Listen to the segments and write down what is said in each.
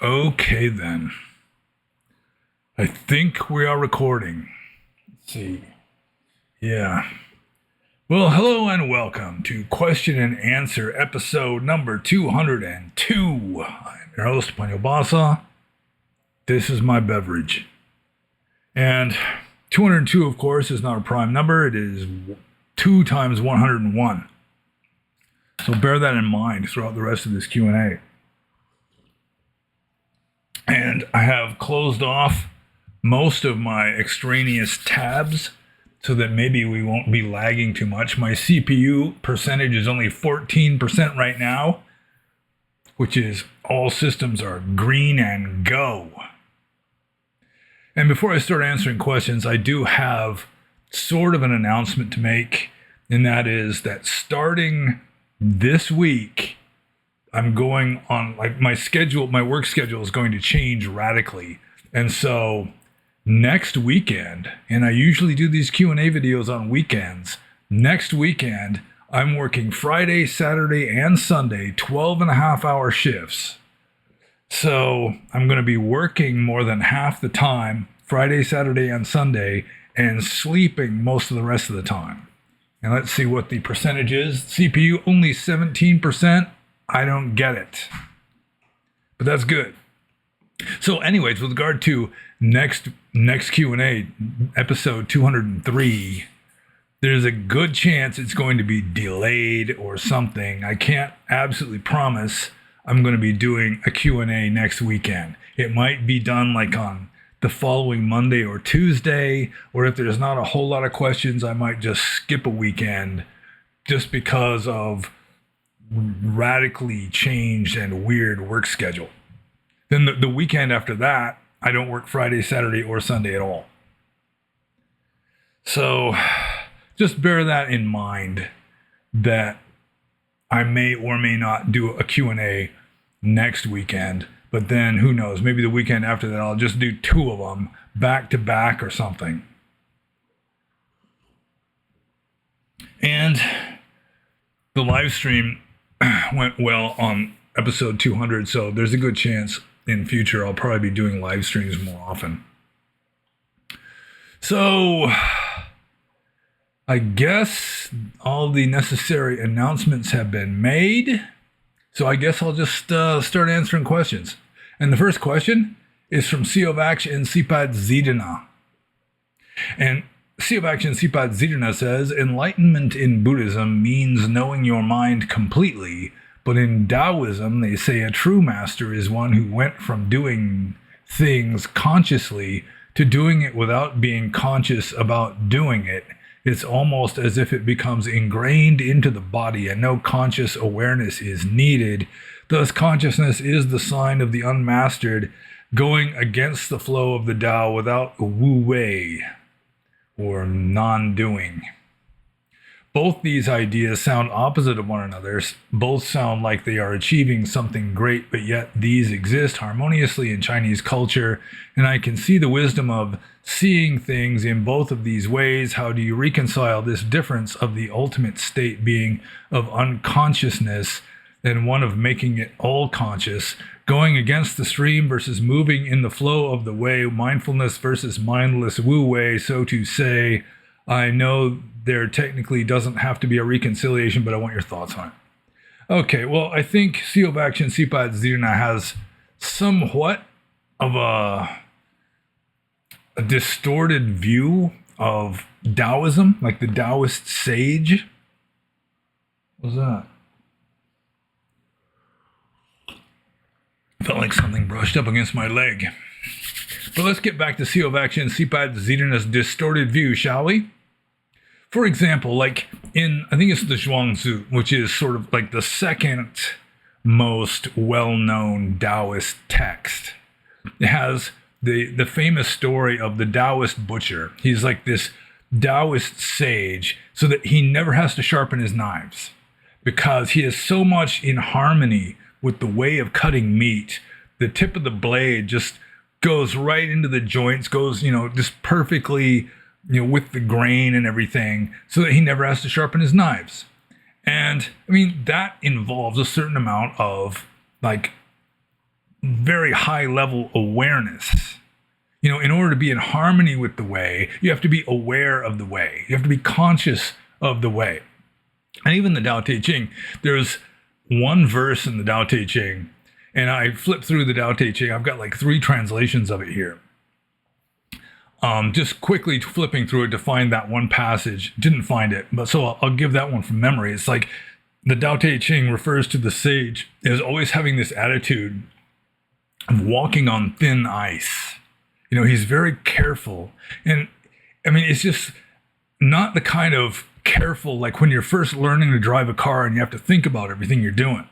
Okay, then. I think we are recording. Let's see. Yeah. Well, hello and welcome to Question and Answer episode number 202. I'm your host, Panyo Basa. This is my beverage. And 202, of course, is not a prime number. It is 2 times 101. So bear that in mind throughout the rest of this Q&A. And I have closed off most of my extraneous tabs so that maybe we won't be lagging too much. My CPU percentage is only 14% right now, which is all systems are green and go. And before I start answering questions, I do have sort of an announcement to make, and that is that starting this week, I'm going on, like, my work schedule is going to change radically. And so next weekend, and I usually do these Q&A videos on weekends, next weekend, I'm working Friday, Saturday, and Sunday, 12.5-hour shifts. So I'm going to be working more than half the time, Friday, Saturday, and Sunday, and sleeping most of the rest of the time. And let's see what the percentage is. CPU only 17%. I don't get it. But that's good. So anyways, with regard to next Q&A, episode 203, there's a good chance it's going to be delayed or something. I can't absolutely promise I'm going to be doing a Q&A next weekend. It might be done like on the following Monday or Tuesday, or if there's not a whole lot of questions, I might just skip a weekend just because of radically changed and weird work schedule. Then the weekend after that, I don't work Friday, Saturday, or Sunday at all. So just bear that in mind, that I may or may not do a Q&A next weekend, but then who knows, maybe the weekend after that I'll just do 2 of them back to back or something. And the live stream went well on episode 200, so there's a good chance in future I'll probably be doing live streams more often. So I guess all the necessary announcements have been made, so I guess I'll just start answering questions. And the first question is from Siovach and Sipad Zidana. And Siovach and Sipad Zidana says, enlightenment in Buddhism means knowing your mind completely, but in Taoism they say a true master is one who went from doing things consciously to doing it without being conscious about doing it. It's almost as if it becomes ingrained into the body and no conscious awareness is needed. Thus, consciousness is the sign of the unmastered, going against the flow of the Tao without wu wei, or non-doing. Both these ideas sound opposite of one another. Both sound like they are achieving something great, but yet these exist harmoniously in Chinese culture, and I can see the wisdom of seeing things in both of these ways. How do you reconcile this difference of the ultimate state being of unconsciousness and one of making it all conscious, going against the stream versus moving in the flow of the way, mindfulness versus mindless wu wei, so to say? I know there technically doesn't have to be a reconciliation, but I want your thoughts on it. Okay, well, I think Siovach and Sipad Zirna has somewhat of a distorted view of Taoism, like the Taoist sage. What was that? Felt like something brushed up against my leg. But let's get back to Siovach and Sipad Zirna's distorted view, shall we? For example, like in, I think it's the Zhuangzi, which is sort of like the second most well-known Taoist text. It has the famous story of the Taoist butcher. He's like this Taoist sage, so that he never has to sharpen his knives because he is so much in harmony with the way of cutting meat. The tip of the blade just goes right into the joints, goes, just perfectly, with the grain and everything, so that he never has to sharpen his knives. And I mean, that involves a certain amount of like very high level awareness. In order to be in harmony with the way, you have to be aware of the way. You have to be conscious of the way. And even the Tao Te Ching, there's one verse in the Tao Te Ching, and I flipped through the Tao Te Ching. I've got like 3 translations of it here. Just quickly flipping through it to find that one passage. Didn't find it, but so I'll give that one from memory. It's like the Tao Te Ching refers to the sage as always having this attitude of walking on thin ice. He's very careful. And I mean, it's just not the kind of careful like when you're first learning to drive a car and you have to think about everything you're doing.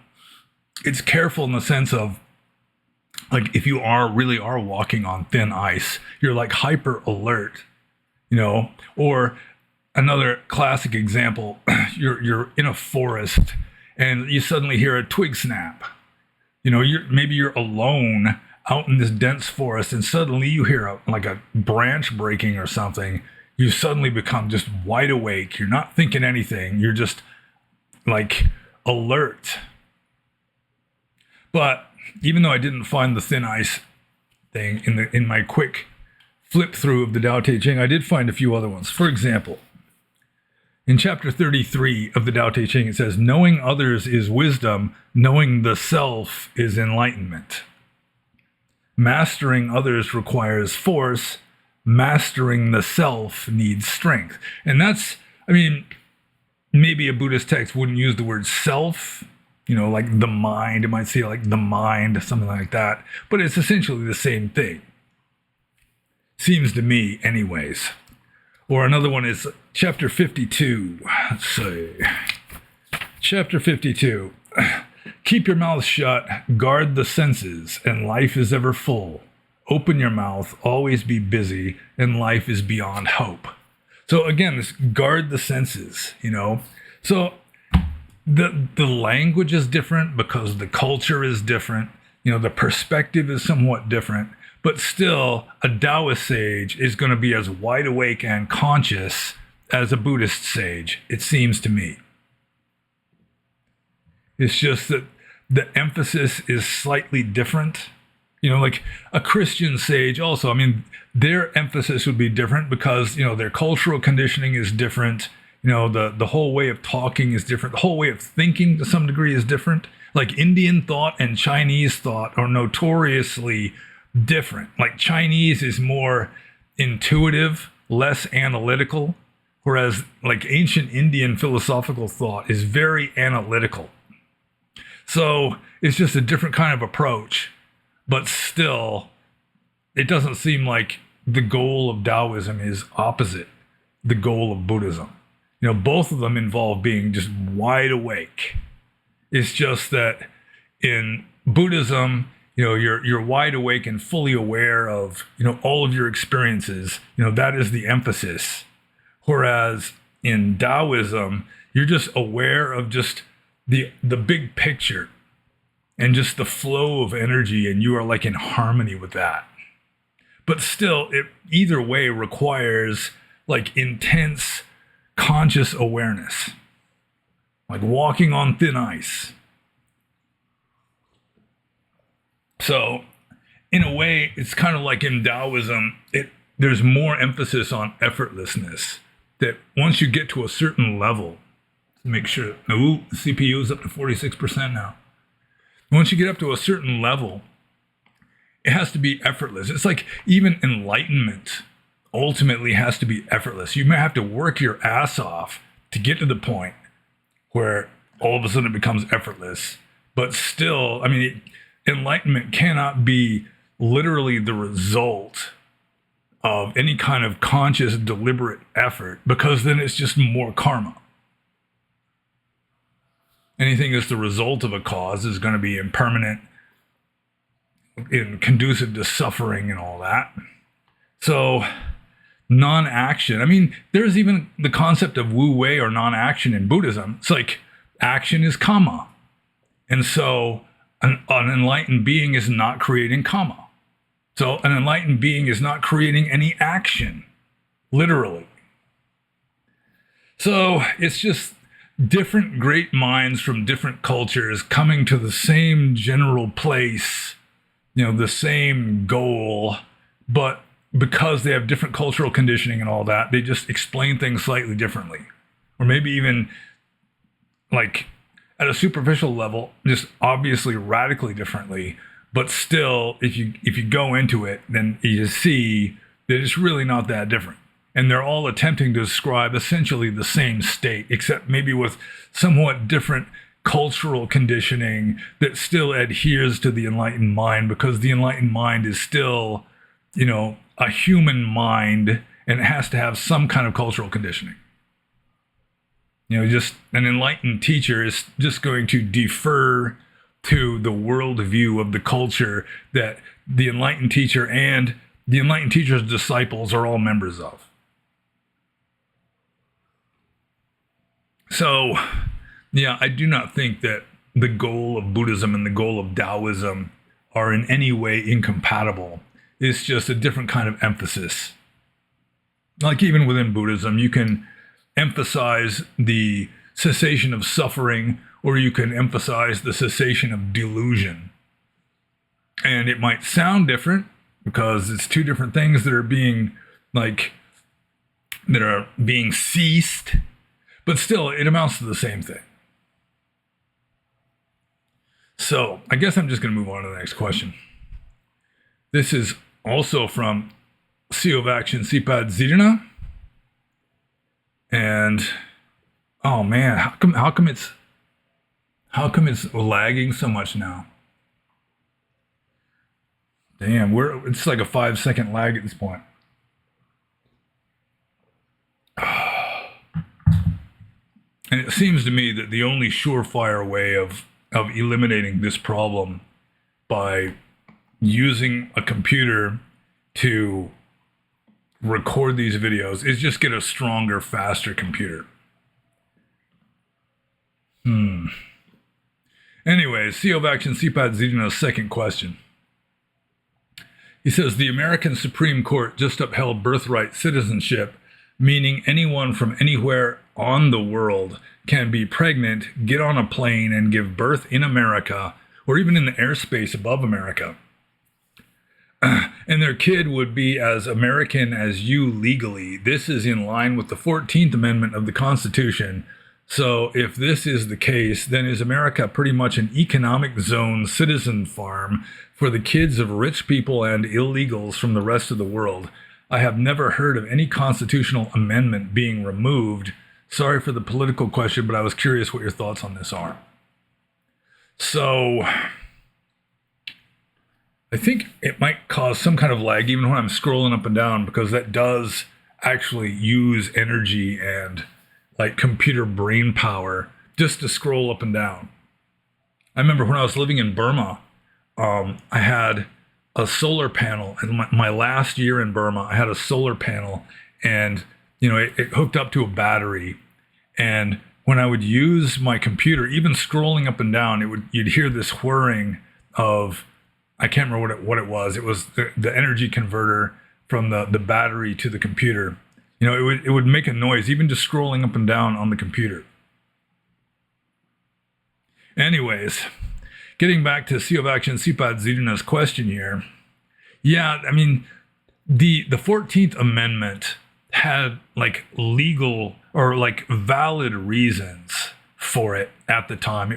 It's careful in the sense of, like, if you really are walking on thin ice, you're like hyper alert, or another classic example, you're in a forest and you suddenly hear a twig snap. Maybe you're alone out in this dense forest and suddenly you hear a branch breaking or something. You suddenly become just wide awake. You're not thinking anything. You're just like alert. But even though I didn't find the thin ice thing in my quick flip through of the Tao Te Ching, I did find a few other ones. For example, in chapter 33 of the Tao Te Ching, it says, knowing others is wisdom, knowing the self is enlightenment. Mastering others requires force, mastering the self needs strength. And that's, maybe a Buddhist text wouldn't use the word self, like the mind. It might say like the mind, something like that. But it's essentially the same thing. Seems to me, anyways. Or another one is chapter 52. Let's see. Chapter 52. Keep your mouth shut, guard the senses, and life is ever full. Open your mouth, always be busy, and life is beyond hope. So again, this guard the senses, So the language is different because the culture is different. The perspective is somewhat different. But still, a Taoist sage is going to be as wide awake and conscious as a Buddhist sage, it seems to me. It's just that the emphasis is slightly different. Like a Christian sage also, their emphasis would be different because, their cultural conditioning is different. The whole way of talking is different. The whole way of thinking to some degree is different. Like Indian thought and Chinese thought are notoriously different. Like Chinese is more intuitive, less analytical, whereas like ancient Indian philosophical thought is very analytical. So it's just a different kind of approach, but still, it doesn't seem like the goal of Taoism is opposite the goal of Buddhism. Both of them involve being just wide awake. It's just that in Buddhism, you're wide awake and fully aware of, all of your experiences. That is the emphasis. Whereas in Taoism, you're just aware of just the big picture and just the flow of energy, and you are like in harmony with that. But still, it either way requires like intense conscious awareness, like walking on thin ice. So in a way, it's kind of like in Taoism, there's more emphasis on effortlessness, that once you get to a certain level, make sure, the CPU is up to 46% now. Once you get up to a certain level, it has to be effortless. It's like even enlightenment ultimately has to be effortless. You may have to work your ass off to get to the point where all of a sudden it becomes effortless. But still, enlightenment cannot be literally the result of any kind of conscious, deliberate effort, because then it's just more karma. Anything that's the result of a cause is going to be impermanent and conducive to suffering and all that. So non-action. There's even the concept of wu-wei or non-action in Buddhism. It's like action is karma. And so an enlightened being is not creating karma. So an enlightened being is not creating any action, literally. So it's just different great minds from different cultures coming to the same general place the same goal, but because they have different cultural conditioning and all that, they just explain things slightly differently, or maybe even like at a superficial level, just obviously radically differently. But still, if you go into it, then you see that it's really not that different. And they're all attempting to describe essentially the same state, except maybe with somewhat different cultural conditioning that still adheres to the enlightened mind, because the enlightened mind is still, a human mind, and it has to have some kind of cultural conditioning. Just an enlightened teacher is just going to defer to the worldview of the culture that the enlightened teacher and the enlightened teacher's disciples are all members of. So, I do not think that the goal of Buddhism and the goal of Taoism are in any way incompatible. It's just a different kind of emphasis. Like even within Buddhism, you can emphasize the cessation of suffering, or you can emphasize the cessation of delusion. And it might sound different because it's two different things that are being ceased, but still it amounts to the same thing. So I guess I'm just going to move on to the next question. This is also from Sipat. And oh man, how come it's lagging so much now? Damn, it's like a 5-second lag at this point. And it seems to me that the only surefire way of eliminating this problem by using a computer to record these videos is just get a stronger, faster computer. Anyways, Sipat second question. He says, the American Supreme Court just upheld birthright citizenship, meaning anyone from anywhere on the world can be pregnant, get on a plane, and give birth in America, or even in the airspace above America. And their kid would be as American as you legally. This is in line with the 14th Amendment of the Constitution. So if this is the case, then is America pretty much an economic zone citizen farm for the kids of rich people and illegals from the rest of the world? I have never heard of any constitutional amendment being removed. Sorry for the political question, but I was curious what your thoughts on this are. So I think it might cause some kind of lag even when I'm scrolling up and down, because that does actually use energy and computer brain power just to scroll up and down. I remember when I was living in Burma, I had a solar panel. In my last year in Burma, I had a solar panel, and it hooked up to a battery. And when I would use my computer, even scrolling up and down, you'd hear this whirring of, I can't remember what it was. It was the energy converter from the battery to the computer. It would make a noise, even just scrolling up and down on the computer. Anyways, getting back to Sipat question here. Yeah, I mean, the 14th Amendment had legal or valid reasons for it at the time.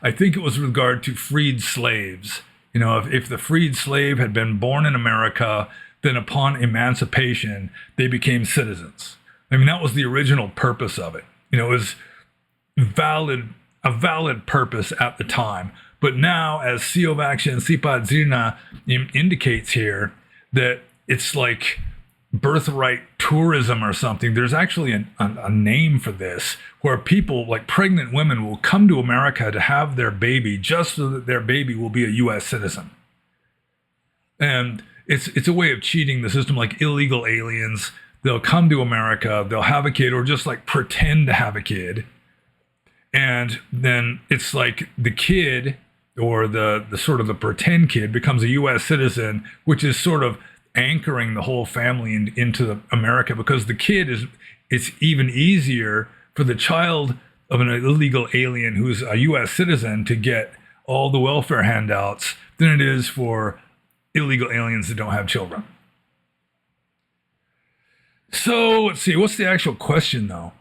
I think it was with regard to freed slaves. If the freed slave had been born in America, then upon emancipation, they became citizens. I mean, that was the original purpose of it. It was a valid purpose at the time. But now, as Sipat indicates here, that it's like birthright tourism or something. There's actually a name for this, where people, pregnant women, will come to America to have their baby just so that their baby will be a U.S. citizen. And it's a way of cheating the system. Like illegal aliens, they'll come to America, they'll have a kid, or just pretend to have a kid. And then it's like the kid, or the sort of the pretend kid, becomes a U.S. citizen, which is sort of anchoring the whole family into America, because the kid it's even easier for the child of an illegal alien who's a U.S. citizen to get all the welfare handouts than it is for illegal aliens that don't have children. So let's see, what's the actual question though?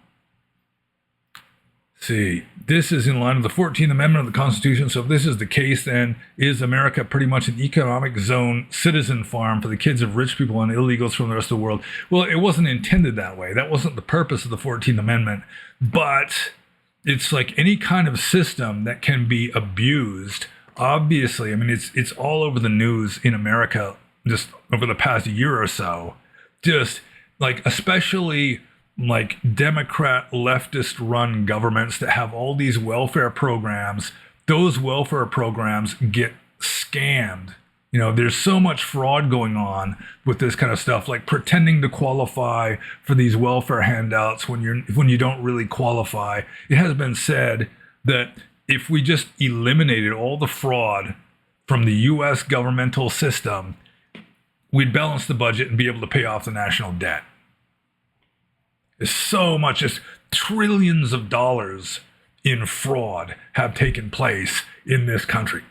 See, this is in line with the 14th Amendment of the Constitution. So if this is the case, then is America pretty much an economic zone citizen farm for the kids of rich people and illegals from the rest of the world? Well, it wasn't intended that way. That wasn't the purpose of the 14th Amendment. But it's like any kind of system that can be abused. Obviously, I mean, it's all over the news in America just over the past year or so. Just like, especially like Democrat leftist run governments that have all these welfare programs, those welfare programs get scammed. You know, there's so much fraud going on with this kind of stuff, like pretending to qualify for these welfare handouts when you don't really qualify. It has been said that if we just eliminated all the fraud from the US governmental system, we'd balance the budget and be able to pay off the national debt. There's so much, just trillions of dollars in fraud have taken place in this country.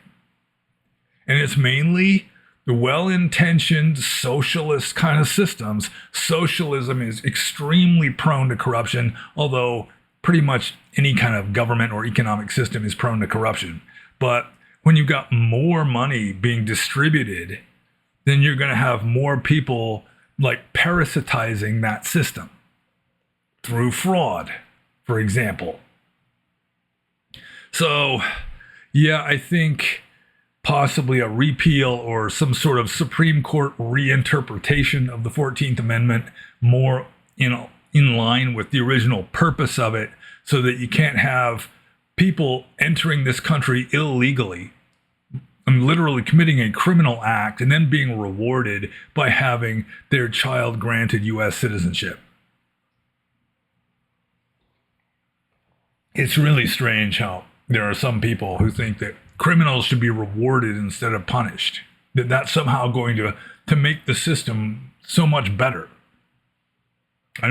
And it's mainly the well-intentioned socialist kind of systems. Socialism is extremely prone to corruption, although pretty much any kind of government or economic system is prone to corruption. But when you've got more money being distributed, then you're going to have more people like parasitizing that system through fraud, for example. So, yeah, I think possibly a repeal or some sort of Supreme Court reinterpretation of the 14th Amendment, more in line with the original purpose of it, so that you can't have people entering this country illegally and literally committing a criminal act and then being rewarded by having their child granted U.S. citizenship. It's really strange how there are some people who think that criminals should be rewarded instead of punished, that that's somehow going to make the system so much better. I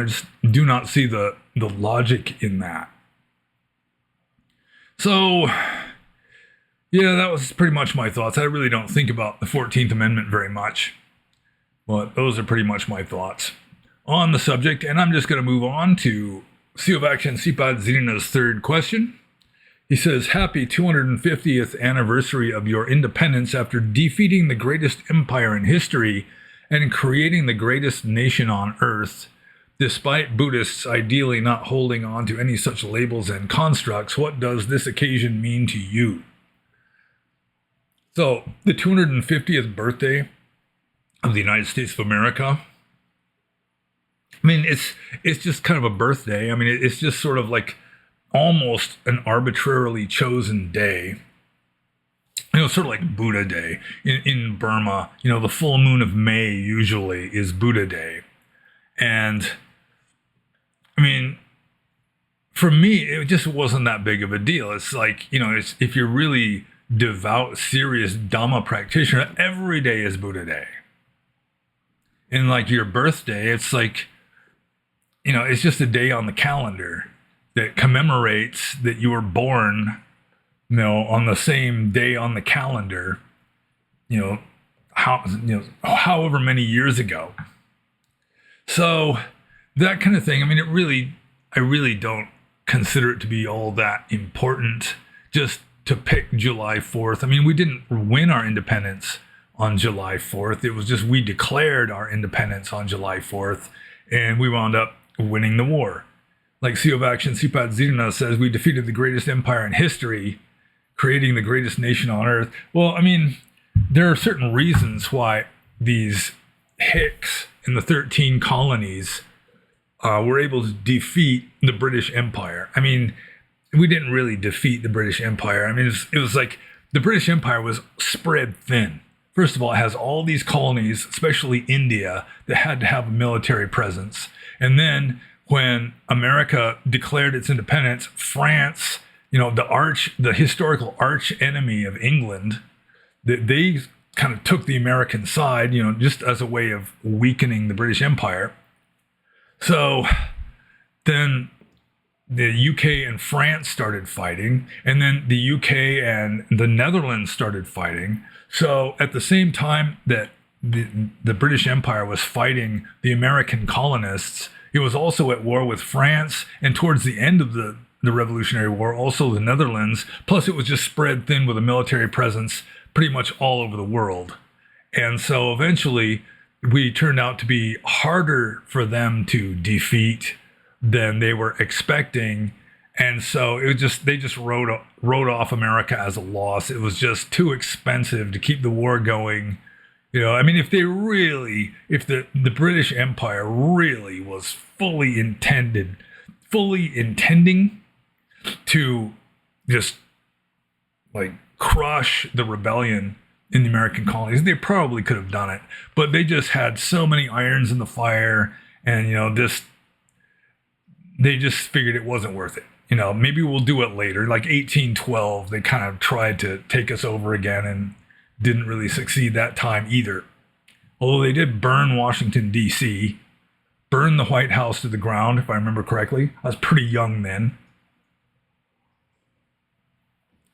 just do not see the logic in that. So, yeah, that was pretty much my thoughts. I really don't think about the 14th Amendment very much, but those are pretty much my thoughts on the subject. And I'm just going to move on to Siovakshan Sipad Zirina's third question. He says, happy 250th anniversary of your independence after defeating the greatest empire in history and creating the greatest nation on earth. Despite Buddhists ideally not holding on to any such labels and constructs, what does this occasion mean to you? So, the 250th birthday of the United States of America, I mean, it's just kind of a birthday. I mean, it's just sort of like almost an arbitrarily chosen day. You know, sort of like Buddha Day in Burma. You know, the full moon of May usually is Buddha Day. And, I mean, for me, it just wasn't that big of a deal. It's like, you know, if you're really devout, serious Dhamma practitioner, every day is Buddha Day. And like your birthday, it's like, you know, it's just a day on the calendar that commemorates that you were born, you know, on the same day on the calendar, however many years ago. So that kind of thing, I mean, I really don't consider it to be all that important just to pick July 4th. I mean, we didn't win our independence on July 4th. It was just we declared our independence on July 4th, and we wound up winning the war. Like Siovakshan Sipad Zirina says, we defeated the greatest empire in history, creating the greatest nation on earth. Well, I mean, there are certain reasons why these hicks in the 13 colonies were able to defeat the British Empire. I mean, we didn't really defeat the British Empire. I mean, it was like the British Empire was spread thin. First of all, it has all these colonies, especially India, that had to have a military presence. And then when America declared its independence, France, you know, the historical arch enemy of England, they kind of took the American side, you know, just as a way of weakening the British Empire. So then the UK and France started fighting, and then the UK and the Netherlands started fighting. So at the same time that the British Empire was fighting the American colonists, it was also at war with France, and towards the end of the Revolutionary War, also the Netherlands. Plus, it was just spread thin with a military presence pretty much all over the world. And so eventually, we turned out to be harder for them to defeat than they were expecting. And so they just wrote off America as a loss. It was just too expensive to keep the war going. You know, I mean, if the British Empire really was fully intending to just like crush the rebellion in the American colonies, they probably could have done it. But they just had so many irons in the fire, and they just figured it wasn't worth it. You know, maybe we'll do it later. Like 1812, they kind of tried to take us over again and didn't really succeed that time either. Although they did burn Washington, D.C., burn the White House to the ground, if I remember correctly. I was pretty young then.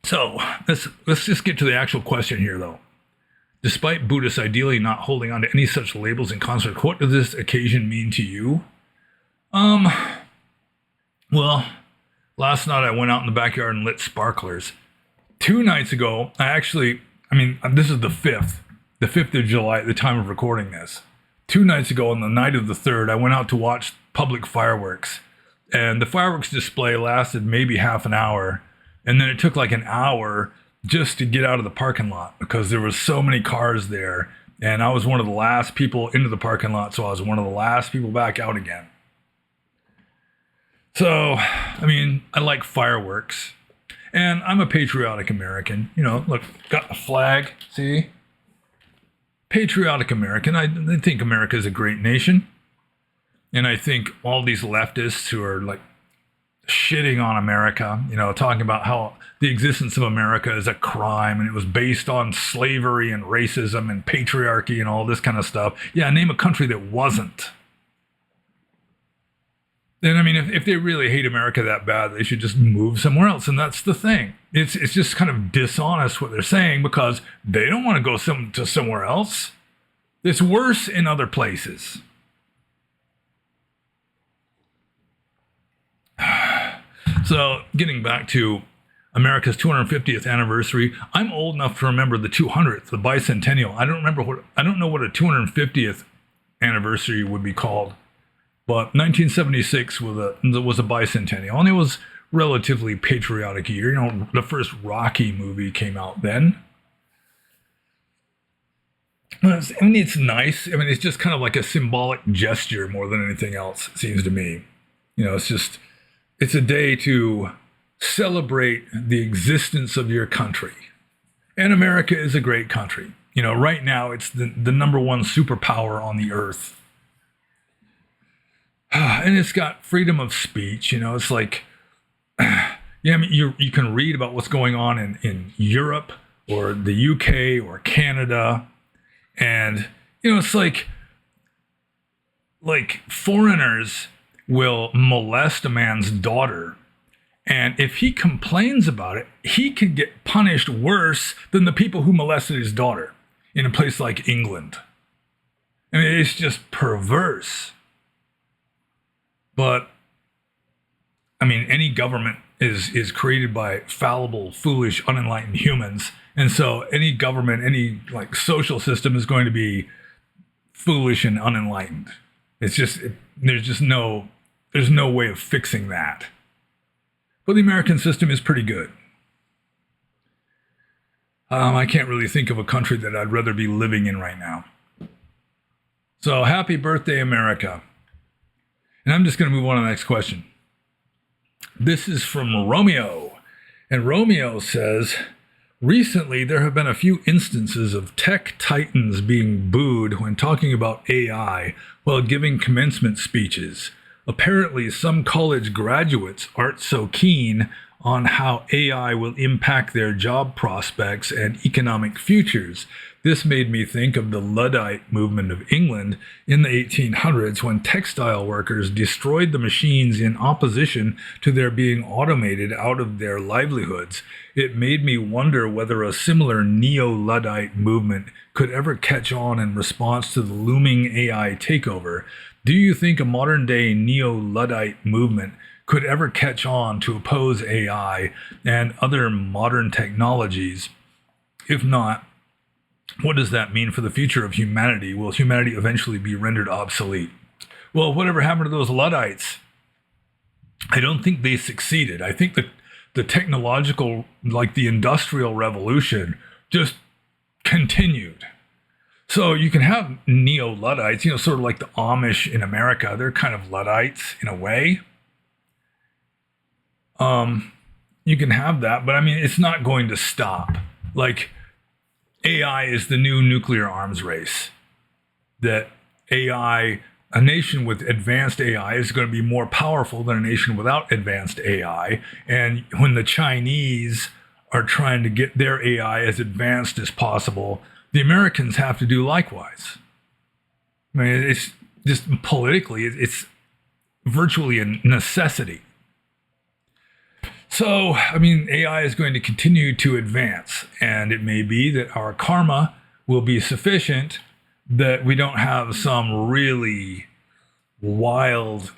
So let's just get to the actual question here, though. Despite Buddhists ideally not holding on to any such labels in concert, what does this occasion mean to you? Well, last night I went out in the backyard and lit sparklers. 2 nights ago, this is the 5th of July at the time of recording this. 2 nights ago, on the night of the 3rd, I went out to watch public fireworks. And the fireworks display lasted maybe half an hour. And then it took like an hour just to get out of the parking lot because there was so many cars there. And I was one of the last people into the parking lot, so I was one of the last people back out again. So, I like fireworks. And I'm a patriotic American. You know, look, got the flag, see? Patriotic American. I think America is a great nation. And I think all these leftists who are like shitting on America, you know, talking about how the existence of America is a crime and it was based on slavery and racism and patriarchy and all this kind of stuff. Yeah, name a country that wasn't. Then, if they really hate America that bad, they should just move somewhere else. And that's the thing. It's just kind of dishonest what they're saying because they don't want to go to somewhere else. It's worse in other places. So, getting back to America's 250th anniversary, I'm old enough to remember the 200th, the bicentennial. I don't know what a 250th anniversary would be called. But 1976 was a bicentennial, and it was relatively patriotic year. You know, the first Rocky movie came out then. It's nice. It's just kind of like a symbolic gesture more than anything else, it seems to me. You know, it's a day to celebrate the existence of your country. And America is a great country. You know, right now it's the number one superpower on the earth. And it's got freedom of speech. You know, it's like, you can read about what's going on in Europe or the UK or Canada. And, you know, it's like foreigners will molest a man's daughter. And if he complains about it, he can get punished worse than the people who molested his daughter in a place like England. It's just perverse. But, any government is created by fallible, foolish, unenlightened humans. And so any government, any social system is going to be foolish and unenlightened. There's no way of fixing that. But the American system is pretty good. I can't really think of a country that I'd rather be living in right now. So happy birthday, America. And I'm just going to move on to the next question. This is from Romeo. And Romeo says, recently there have been a few instances of tech titans being booed when talking about AI while giving commencement speeches. Apparently some college graduates aren't so keen on how AI will impact their job prospects and economic futures. This made me think of the Luddite movement of England in the 1800s when textile workers destroyed the machines in opposition to their being automated out of their livelihoods. It made me wonder whether a similar neo-Luddite movement could ever catch on in response to the looming AI takeover. Do you think a modern-day neo-Luddite movement could ever catch on to oppose AI and other modern technologies? If not, what does that mean for the future of humanity? Will humanity eventually be rendered obsolete? Well, whatever happened to those Luddites? I don't think they succeeded. I think that the technological, like the Industrial Revolution, just continued. So you can have neo-Luddites, sort of like the Amish in America. They're kind of Luddites in a way. You can have that, but I mean, it's not going to stop. Like, AI is the new nuclear arms race. That AI, a nation with advanced AI is going to be more powerful than a nation without advanced AI. And when the Chinese are trying to get their AI as advanced as possible, the Americans have to do likewise. I mean, it's just politically, it's virtually a necessity. So, I mean, AI is going to continue to advance, and it may be that our karma will be sufficient that we don't have some really wild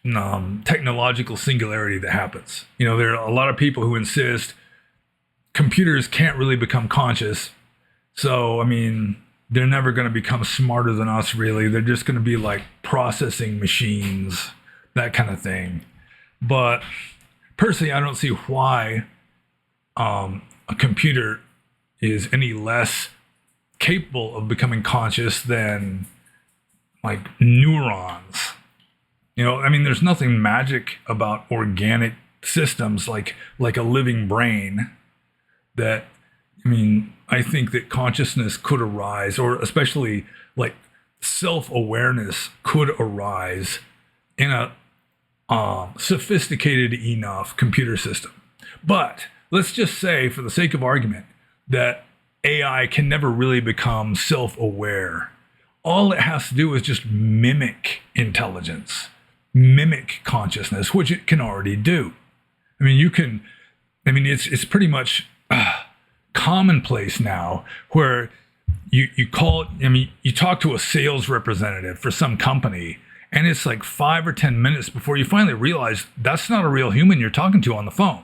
technological singularity that happens. There are a lot of people who insist computers can't really become conscious. So, I mean, they're never going to become smarter than us, really. They're just going to be like processing machines, that kind of thing. But personally, I don't see why a computer is any less capable of becoming conscious than like neurons. I mean, there's nothing magic about organic systems like a living brain that, I mean, I think that consciousness could arise, or especially like self-awareness could arise in a sophisticated enough computer system. But let's just say, for the sake of argument, that AI can never really become self-aware. All it has to do is just mimic intelligence, mimic consciousness, which it can already do. I mean, it's pretty much commonplace now where you talk to a sales representative for some company, and it's like 5 or 10 minutes before you finally realize that's not a real human you're talking to on the phone.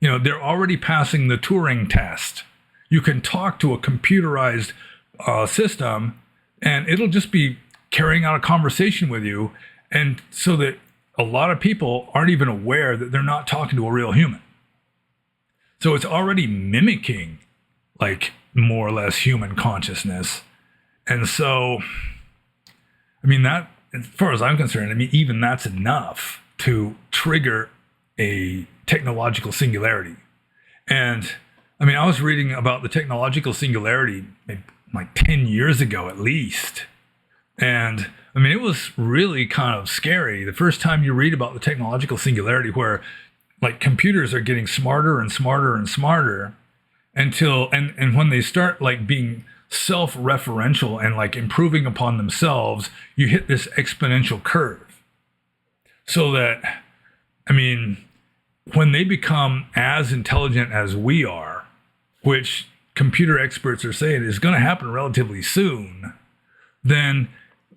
They're already passing the Turing test. You can talk to a computerized system, and it'll just be carrying out a conversation with you. And so that a lot of people aren't even aware that they're not talking to a real human. So it's already mimicking, like, more or less human consciousness. And so, I mean, that, as far as I'm concerned, I mean, even that's enough to trigger a technological singularity. And I mean, I was reading about the technological singularity like 10 years ago at least. And I mean, it was really kind of scary. The first time you read about the technological singularity, where like computers are getting smarter and smarter and smarter until, and when they start like being self-referential and like improving upon themselves, you hit this exponential curve. So that, I mean, when they become as intelligent as we are, which computer experts are saying is going to happen relatively soon, then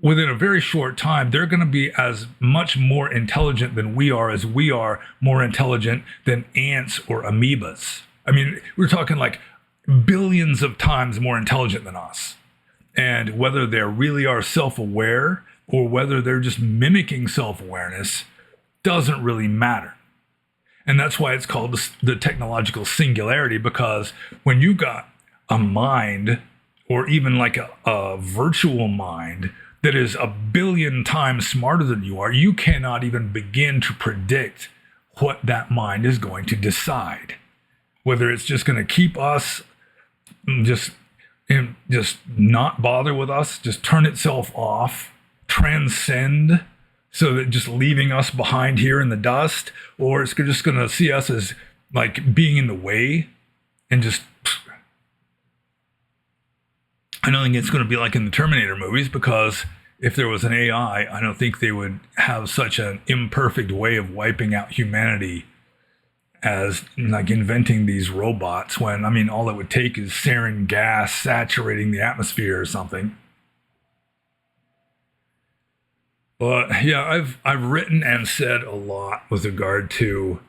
within a very short time, they're going to be as much more intelligent than we are as we are more intelligent than ants or amoebas. I mean, we're talking like billions of times more intelligent than us. And whether they really are self-aware or whether they're just mimicking self-awareness doesn't really matter. And that's why it's called the technological singularity, because when you got a mind, or even like a virtual mind that is a billion times smarter than you are, you cannot even begin to predict what that mind is going to decide. Whether it's just going to keep us just not bother with us, just turn itself off, transcend, so that just leaving us behind here in the dust, or it's just going to see us as like being in the way and just, I don't think it's going to be like in the Terminator movies, because if there was an AI, I don't think they would have such an imperfect way of wiping out humanity as like inventing these robots, when, I mean, all it would take is sarin gas saturating the atmosphere or something. But yeah, I've written and said a lot with regard to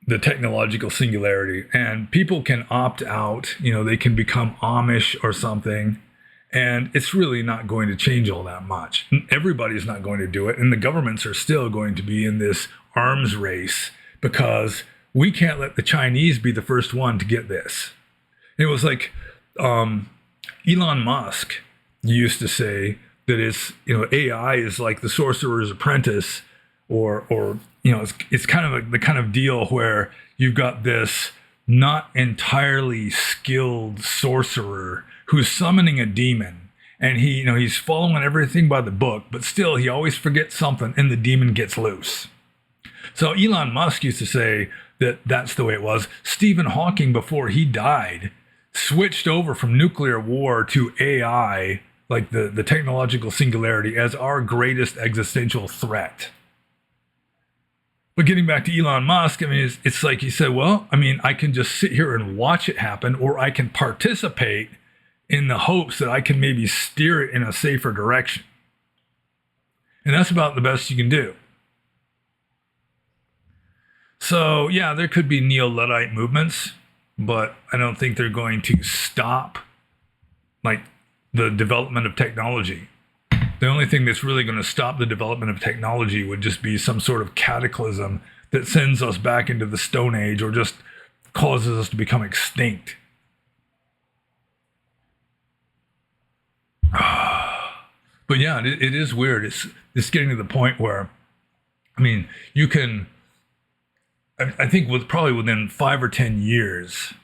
the technological singularity, and people can opt out, they can become Amish or something, and it's really not going to change all that much. Everybody's not going to do it, and the governments are still going to be in this arms race, because we can't let the Chinese be the first one to get this. It was like Elon Musk used to say that it's, AI is like the Sorcerer's Apprentice, or it's kind of the kind of deal where you've got this not entirely skilled sorcerer who's summoning a demon, and he's following everything by the book, but still he always forgets something and the demon gets loose. So Elon Musk used to say that that's the way it was. Stephen Hawking, before he died, switched over from nuclear war to AI, like the technological singularity, as our greatest existential threat. But getting back to Elon Musk, I mean, it's like he said, well, I mean, I can just sit here and watch it happen, or I can participate in the hopes that I can maybe steer it in a safer direction. And that's about the best you can do. So yeah, there could be neo-Luddite movements, but I don't think they're going to stop like the development of technology. The only thing that's really going to stop the development of technology would just be some sort of cataclysm that sends us back into the Stone Age, or just causes us to become extinct. But yeah, it is weird. It's getting to the point where, I mean, you can, I think probably within 5 or 10 years,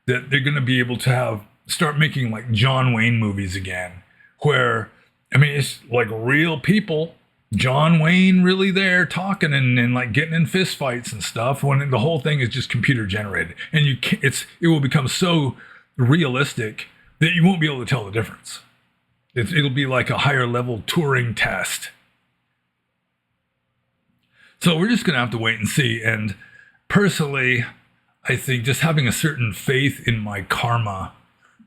that they're going to be able to start making like John Wayne movies again, where, I mean, it's like real people, John Wayne really there talking and like getting in fist fights and stuff, when the whole thing is just computer generated, and it will become so realistic that you won't be able to tell the difference. It'll be like a higher level Turing test. So we're just going to have to wait and see. And personally, I think just having a certain faith in my karma,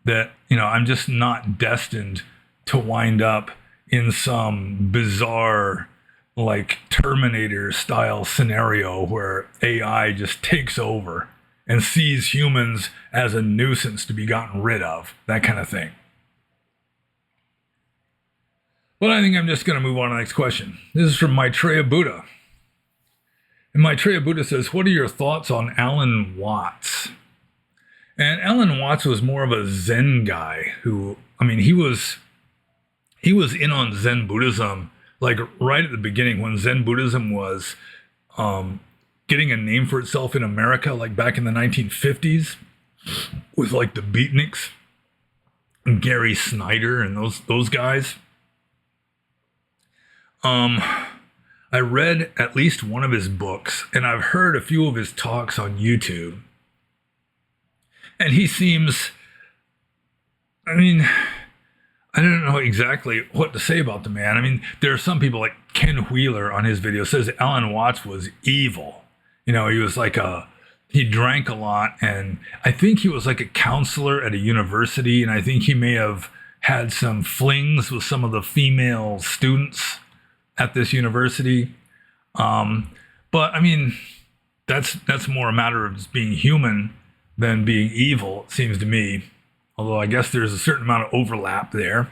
that, I'm just not destined to wind up in some bizarre, like Terminator style scenario where AI just takes over and sees humans as a nuisance to be gotten rid of, that kind of thing. Well, I think I'm just going to move on to the next question. This is from Maitreya Buddha. And Maitreya Buddha says, what are your thoughts on Alan Watts? And Alan Watts was more of a Zen guy who, I mean, he was in on Zen Buddhism, like right at the beginning, when Zen Buddhism was getting a name for itself in America, like back in the 1950s, with like the Beatniks and Gary Snyder and those guys. I read at least one of his books, and I've heard a few of his talks on YouTube. And he seems, I mean, I don't know exactly what to say about the man. I mean, there are some people like Ken Wheeler on his video says Alan Watts was evil. He was like he drank a lot, and I think he was like a counselor at a university, and I think he may have had some flings with some of the female students at this university. But I mean, that's more a matter of just being human than being evil, it seems to me. Although I guess there's a certain amount of overlap there.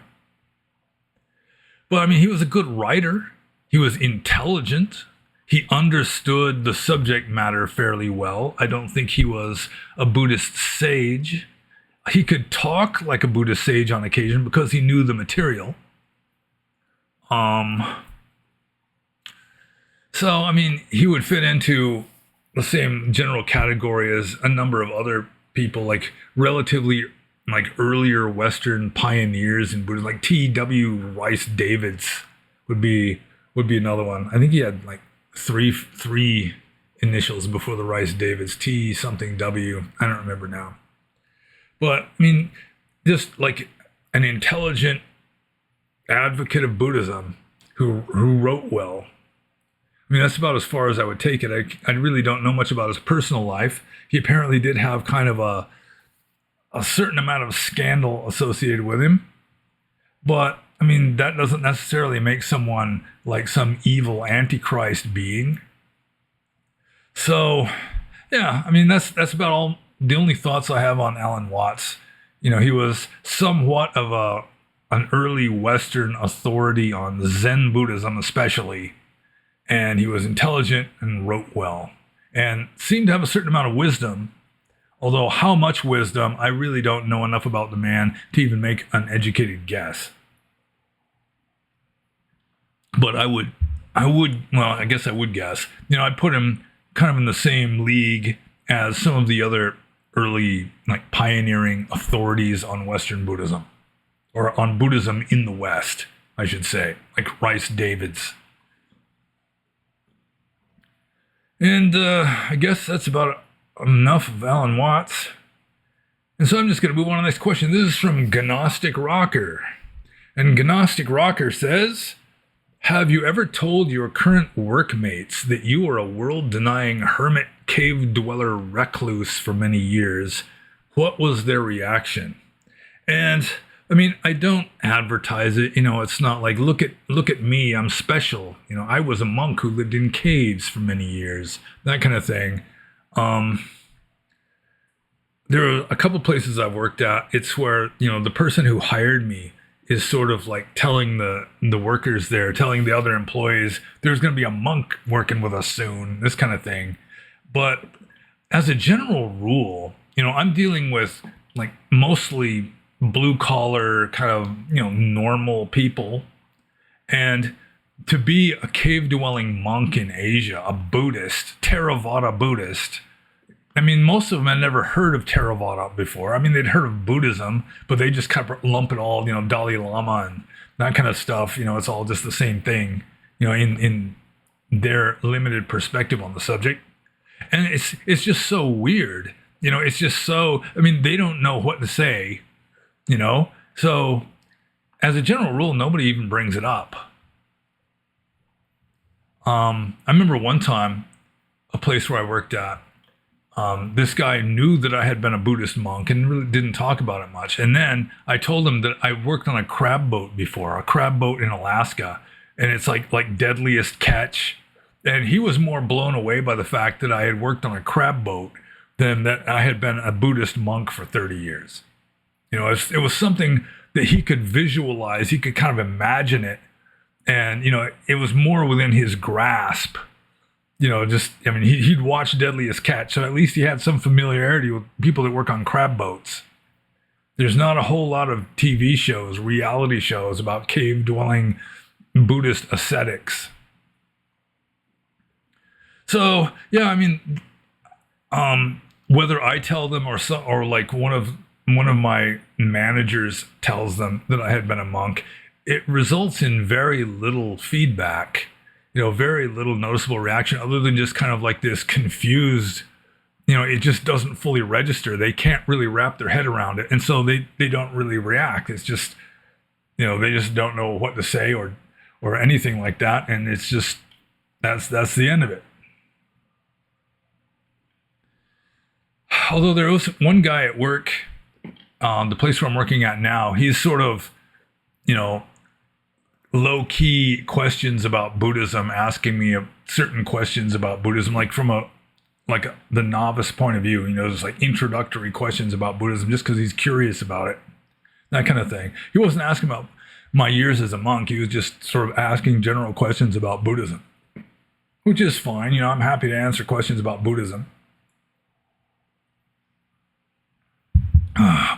But I mean, he was a good writer. He was intelligent. He understood the subject matter fairly well. I don't think he was a Buddhist sage. He could talk like a Buddhist sage on occasion because he knew the material. So, I mean, he would fit into the same general category as a number of other people, like relatively like earlier Western pioneers in Buddhism, like T.W. Rice Davids would be another one. I think he had like three initials before the Rice Davids, T something W. I don't remember now. But I mean, just like an intelligent advocate of Buddhism who wrote well. I mean, that's about as far as I would take it. I really don't know much about his personal life. He apparently did have kind of a certain amount of scandal associated with him. But, I mean, that doesn't necessarily make someone like some evil antichrist being. So, yeah, I mean, that's about all the only thoughts I have on Alan Watts. You know, he was somewhat of an early Western authority on Zen Buddhism especially. And he was intelligent and wrote well and seemed to have a certain amount of wisdom. Although how much wisdom, I really don't know enough about the man to even make an educated guess. But I would, well, I guess I would guess. You know, I'd put him kind of in the same league as some of the other early, like, pioneering authorities on Western Buddhism. Or on Buddhism in the West, I should say, like Rice Davids. And I guess that's about enough of Alan Watts. And so I'm just going to move on to the next question. This is from Gnostic Rocker. And Gnostic Rocker says, have you ever told your current workmates that you were a world-denying hermit cave dweller recluse for many years? What was their reaction? And I mean, I don't advertise it. You know, it's not like, look at me, I'm special. You know, I was a monk who lived in caves for many years, that kind of thing. There are a couple places I've worked at. It's where, you know, the person who hired me is sort of like telling the workers there, telling the other employees, there's going to be a monk working with us soon, this kind of thing. But as a general rule, you know, I'm dealing with like mostly blue collar kind of, you know, normal people. And to be a cave dwelling monk in Asia, a Buddhist, Theravada Buddhist, I mean, most of them had never heard of Theravada before. I mean, they'd heard of Buddhism, but they just kind of lump it all, you know, Dalai Lama and that kind of stuff. You know, it's all just the same thing, you know, in their limited perspective on the subject. And it's just so weird. You know, it's just so, I mean, they don't know what to say. You know, so as a general rule, nobody even brings it up. I remember one time, a place where I worked at, this guy knew that I had been a Buddhist monk and really didn't talk about it much. And then I told him that I worked on a crab boat before, a crab boat in Alaska, and it's like deadliest catch. And he was more blown away by the fact that I had worked on a crab boat than that I had been a Buddhist monk for 30 years. You know, it was something that he could visualize. He could kind of imagine it. And, you know, it was more within his grasp. You know, just, I mean, he'd watched Deadliest Catch, so at least he had some familiarity with people that work on crab boats. There's not a whole lot of TV shows, reality shows about cave-dwelling Buddhist ascetics. So, yeah, I mean, whether I tell them or like one of my managers tells them that I had been a monk, it results in very little feedback, you know, very little noticeable reaction other than just kind of like this confused, you know, it just doesn't fully register. They can't really wrap their head around it. And so they don't really react. It's just, you know, they just don't know what to say or anything like that. And it's just, that's the end of it. Although there was one guy at work, the place where I'm working at now, he's sort of, you know, low-key questions about Buddhism, asking me certain questions about Buddhism, like from the novice point of view, you know, just like introductory questions about Buddhism, just because he's curious about it, that kind of thing. He wasn't asking about my years as a monk. He was just sort of asking general questions about Buddhism, which is fine. You know, I'm happy to answer questions about Buddhism.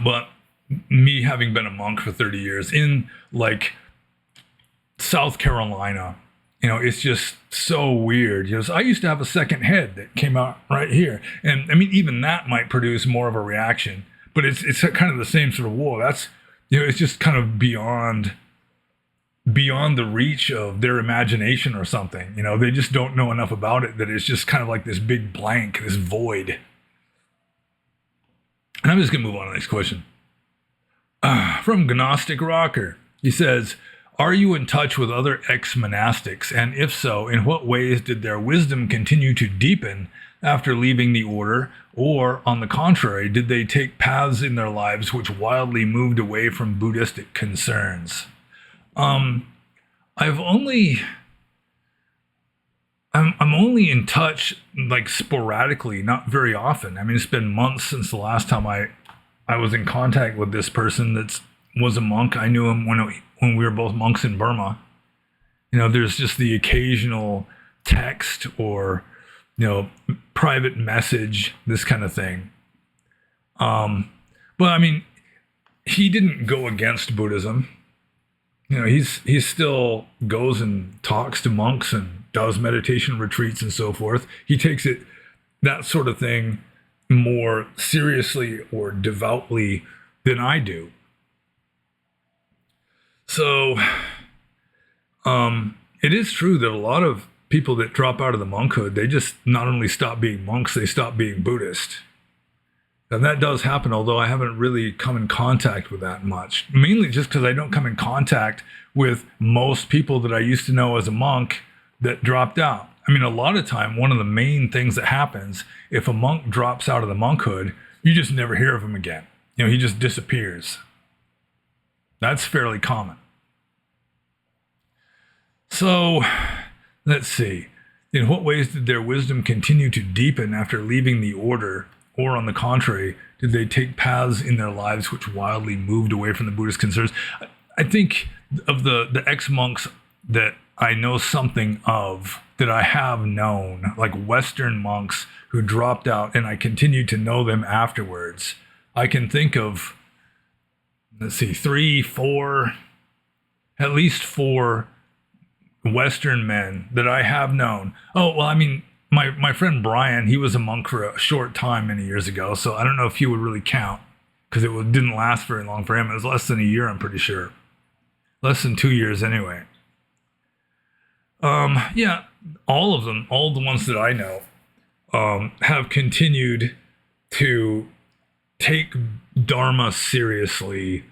But me having been a monk for 30 years in like South Carolina, you know, it's just so weird. You know, so I used to have a second head that came out right here. And I mean, even that might produce more of a reaction, but it's kind of the same sort of, whoa, that's, you know, it's just kind of beyond beyond the reach of their imagination or something. You know, they just don't know enough about it that it's just kind of like this big blank, this void. And I'm just going to move on to the next question. From Gnostic Rocker. He says, are you in touch with other ex-monastics? And if so, in what ways did their wisdom continue to deepen after leaving the order? Or, on the contrary, did they take paths in their lives which wildly moved away from Buddhistic concerns? I'm only in touch like sporadically, not very often. I mean, it's been months since the last time I was in contact with this person that was a monk. I knew him when we were both monks in Burma. You know, there's just the occasional text or, you know, private message, this kind of thing. But I mean, he didn't go against Buddhism. You know, he still goes and talks to monks and does meditation retreats and so forth. He takes it, that sort of thing, more seriously or devoutly than I do. So, it is true that a lot of people that drop out of the monkhood, they just not only stop being monks, they stop being Buddhist. And that does happen, although I haven't really come in contact with that much. Mainly just because I don't come in contact with most people that I used to know as a monk that dropped out. I mean, a lot of time, one of the main things that happens, if a monk drops out of the monkhood, you just never hear of him again. You know, he just disappears. That's fairly common. So, let's see. In what ways did their wisdom continue to deepen after leaving the order? Or on the contrary, did they take paths in their lives which wildly moved away from the Buddhist concerns? I think of the ex-monks that I know something of, that I have known, like Western monks who dropped out, and I continued to know them afterwards. I can think of, let's see, at least four Western men that I have known. Oh, well, I mean, my friend Brian, he was a monk for a short time many years ago, so I don't know if he would really count, because it didn't last very long for him. It was less than a year, I'm pretty sure. Less than 2 years anyway. Yeah, all of them, all the ones that I know, have continued to take Dharma seriously,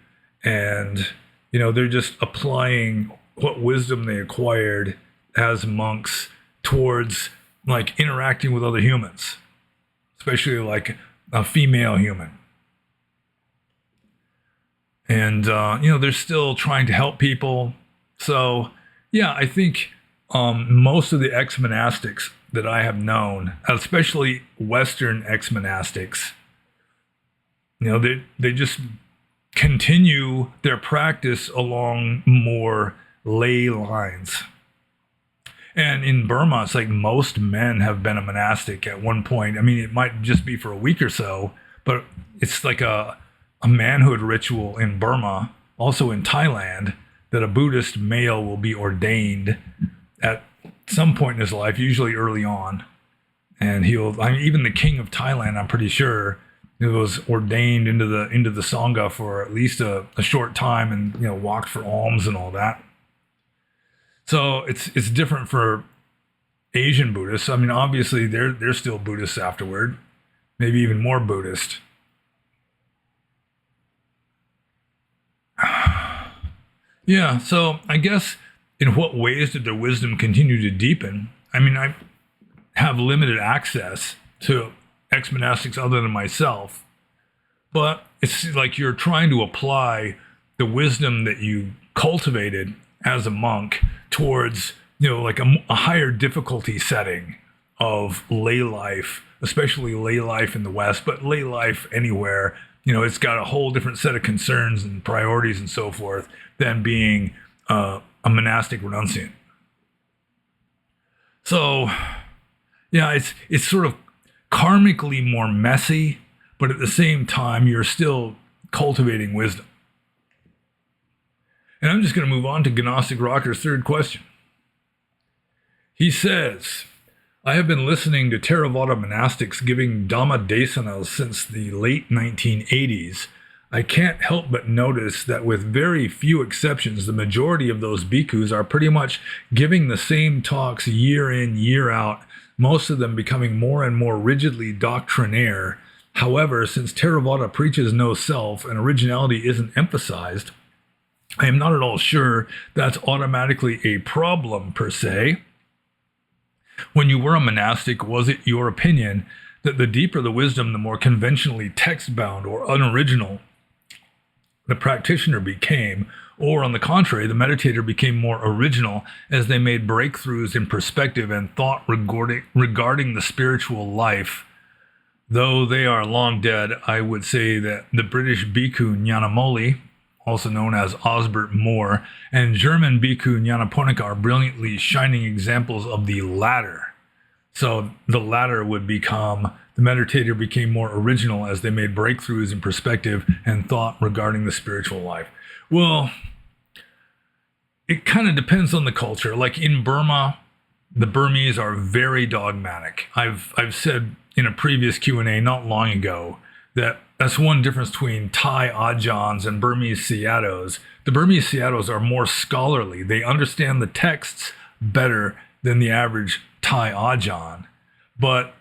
and, you know, they're just applying what wisdom they acquired as monks towards like interacting with other humans, especially like a female human. And, you know, they're still trying to help people. So, yeah, I think most of the ex-monastics that I have known, especially Western ex-monastics, you know, they just continue their practice along more lay lines. And in Burma, it's like most men have been a monastic at one point. I mean, it might just be for a week or so, but it's like a manhood ritual in Burma, also in Thailand, that a Buddhist male will be ordained at some point in his life, usually early on. And even the king of Thailand, I'm pretty sure, he was ordained into the Sangha for at least a short time, and, you know, walked for alms and all that. So it's different for Asian Buddhists. I mean, obviously they're still Buddhists afterward, maybe even more Buddhist. Yeah, so I guess in what ways did their wisdom continue to deepen? I mean, I have limited access to ex-monastics other than myself, but it's like you're trying to apply the wisdom that you cultivated as a monk towards, you know, like a higher difficulty setting of lay life, especially lay life in the West, but lay life anywhere. You know, it's got a whole different set of concerns and priorities and so forth than being a monastic renunciant. So, yeah, it's sort of karmically more messy, but at the same time, you're still cultivating wisdom. And I'm just going to move on to Gnostic Rocker's third question. He says, I have been listening to Theravada monastics giving Dhamma desanas since the late 1980s. I can't help but notice that with very few exceptions, the majority of those bhikkhus are pretty much giving the same talks year in, year out, most of them becoming more and more rigidly doctrinaire. However, since Theravada preaches no self and originality isn't emphasized, I am not at all sure that's automatically a problem per se. When you were a monastic, was it your opinion that the deeper the wisdom, the more conventionally text-bound or unoriginal the practitioner became, or on the contrary, the meditator became more original as they made breakthroughs in perspective and thought regarding the spiritual life? Though they are long dead, I would say that the British bhikkhu Nyanamoli, also known as Osbert Moore, and German bhikkhu Nyanaponika are brilliantly shining examples of the latter. So the latter would become, the meditator became more original as they made breakthroughs in perspective and thought regarding the spiritual life. Well, it kind of depends on the culture. Like in Burma, the Burmese are very dogmatic. I've said in a previous Q&A not long ago that that's one difference between Thai Ajahns and Burmese Sayadaws. The Burmese Sayadaws are more scholarly. They understand the texts better than the average Thai Ajahn. But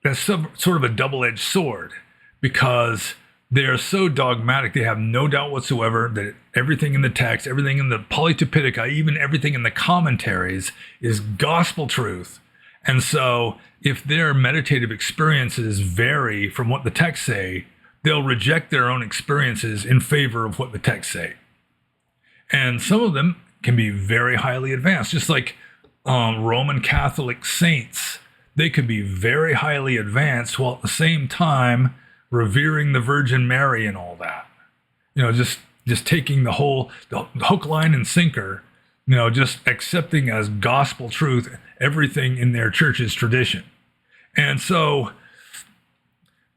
that's sort of a double-edged sword because they are so dogmatic. They have no doubt whatsoever that everything in the text, everything in the Pali Tipitaka, even everything in the commentaries is gospel truth. And so if their meditative experiences vary from what the texts say, they'll reject their own experiences in favor of what the texts say. And some of them can be very highly advanced, just like Roman Catholic saints. They could be very highly advanced while at the same time revering the Virgin Mary and all that. You know, just taking the hook, line, and sinker, you know, just accepting as gospel truth everything in their church's tradition. And so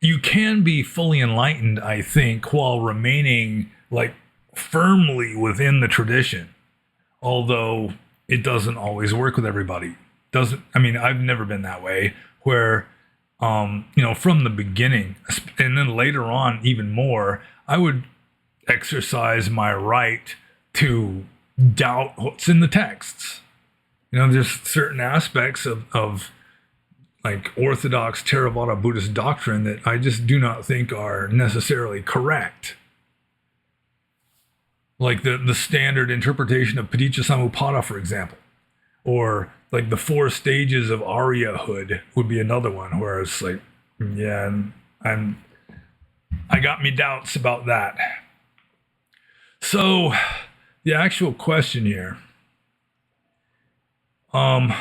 you can be fully enlightened, I think, while remaining like firmly within the tradition, although it doesn't always work with everybody. I've never been that way where, from the beginning, and then later on even more, I would exercise my right to doubt what's in the texts. You know, there's certain aspects of like Orthodox Theravada Buddhist doctrine that I just do not think are necessarily correct. Like the standard interpretation of Paticca for example, or like the 4 stages of Aryahood would be another one where it's like, yeah, I got me doubts about that. So the actual question here, I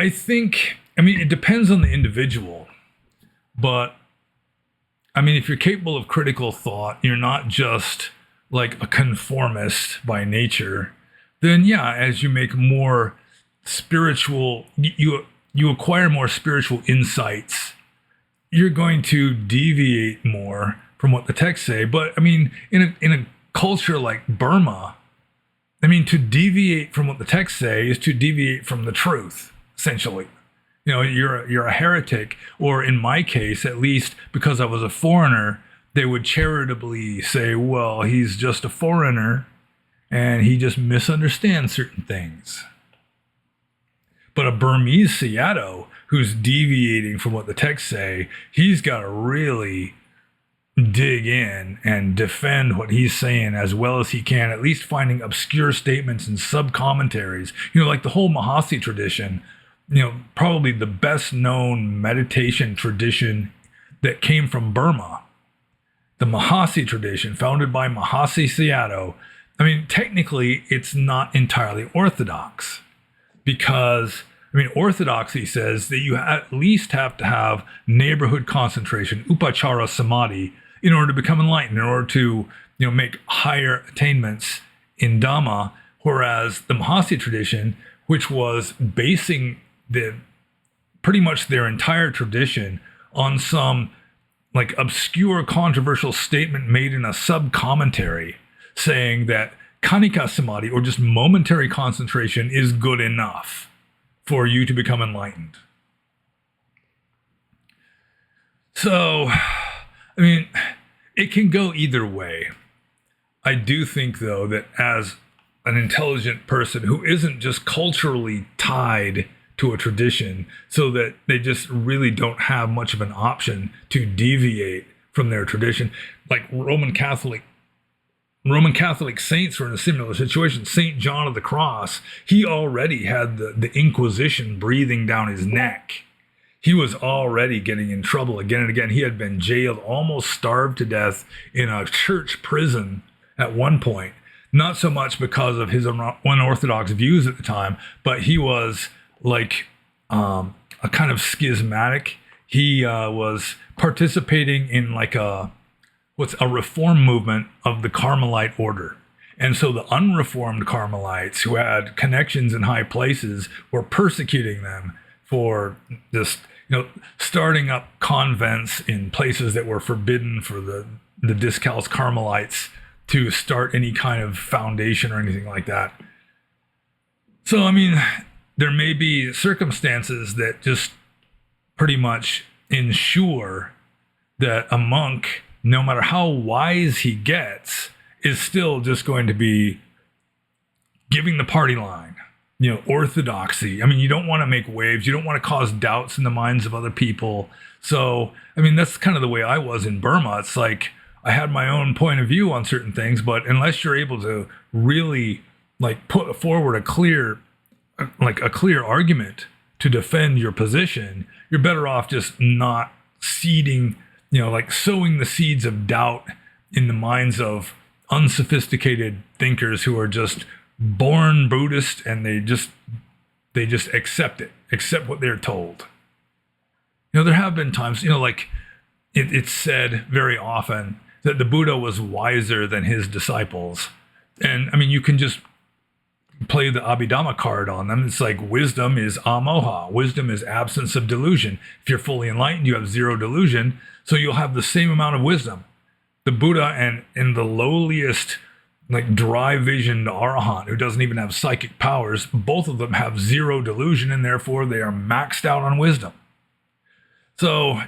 think, it depends on the individual, but if you're capable of critical thought, you're not just like a conformist by nature, then yeah, as you make more spiritual, you acquire more spiritual insights, you're going to deviate more from what the texts say. But in a culture like Burma, to deviate from what the texts say is to deviate from the truth, essentially. You know, you're a heretic, or in my case, at least because I was a foreigner, they would charitably say, well, he's just a foreigner and he just misunderstands certain things. But a Burmese Sayadaw who's deviating from what the texts say, he's got to really dig in and defend what he's saying as well as he can, at least finding obscure statements and sub-commentaries. Like the whole Mahasi tradition, probably the best known meditation tradition that came from Burma. The Mahasi tradition, founded by Mahasi Sayadaw, technically it's not entirely orthodox because, orthodoxy says that you at least have to have neighborhood concentration, upachara samadhi, in order to become enlightened, in order to, make higher attainments in Dhamma, whereas the Mahasi tradition, which was basing pretty much their entire tradition on some like obscure controversial statement made in a sub-commentary saying that kanika samadhi, or just momentary concentration, is good enough for you to become enlightened. So, it can go either way. I do think, though, that as an intelligent person who isn't just culturally tied to a tradition, so that they just really don't have much of an option to deviate from their tradition, like Roman Catholic saints were in a similar situation. Saint John of the Cross, he already had the Inquisition breathing down his neck. He was already getting in trouble again and again. He had been jailed, almost starved to death in a church prison at one point. Not so much because of his unorthodox views at the time, but he was like a kind of schismatic. He was participating in like a reform movement of the Carmelite order. And so the unreformed Carmelites who had connections in high places were persecuting them for just, starting up convents in places that were forbidden for the discalced Carmelites to start any kind of foundation or anything like that. So, I mean, there may be circumstances that just pretty much ensure that a monk, no matter how wise he gets, is still just going to be giving the party line, orthodoxy. I mean, you don't want to make waves. You don't want to cause doubts in the minds of other people. So, I mean, that's kind of the way I was in Burma. It's like I had my own point of view on certain things, but unless you're able to really like put forward a clear argument to defend your position, you're better off just not seeding, sowing the seeds of doubt in the minds of unsophisticated thinkers who are just born Buddhist, and they just accept what they're told. There have been times, it's said very often that the Buddha was wiser than his disciples. And I mean, you can just play the Abhidhamma card on them. It's like wisdom is amoha. Wisdom is absence of delusion. If you're fully enlightened, you have zero delusion. So you'll have the same amount of wisdom. The Buddha and in the lowliest, like dry visioned arahant who doesn't even have psychic powers, both of them have zero delusion, and therefore they are maxed out on wisdom. So,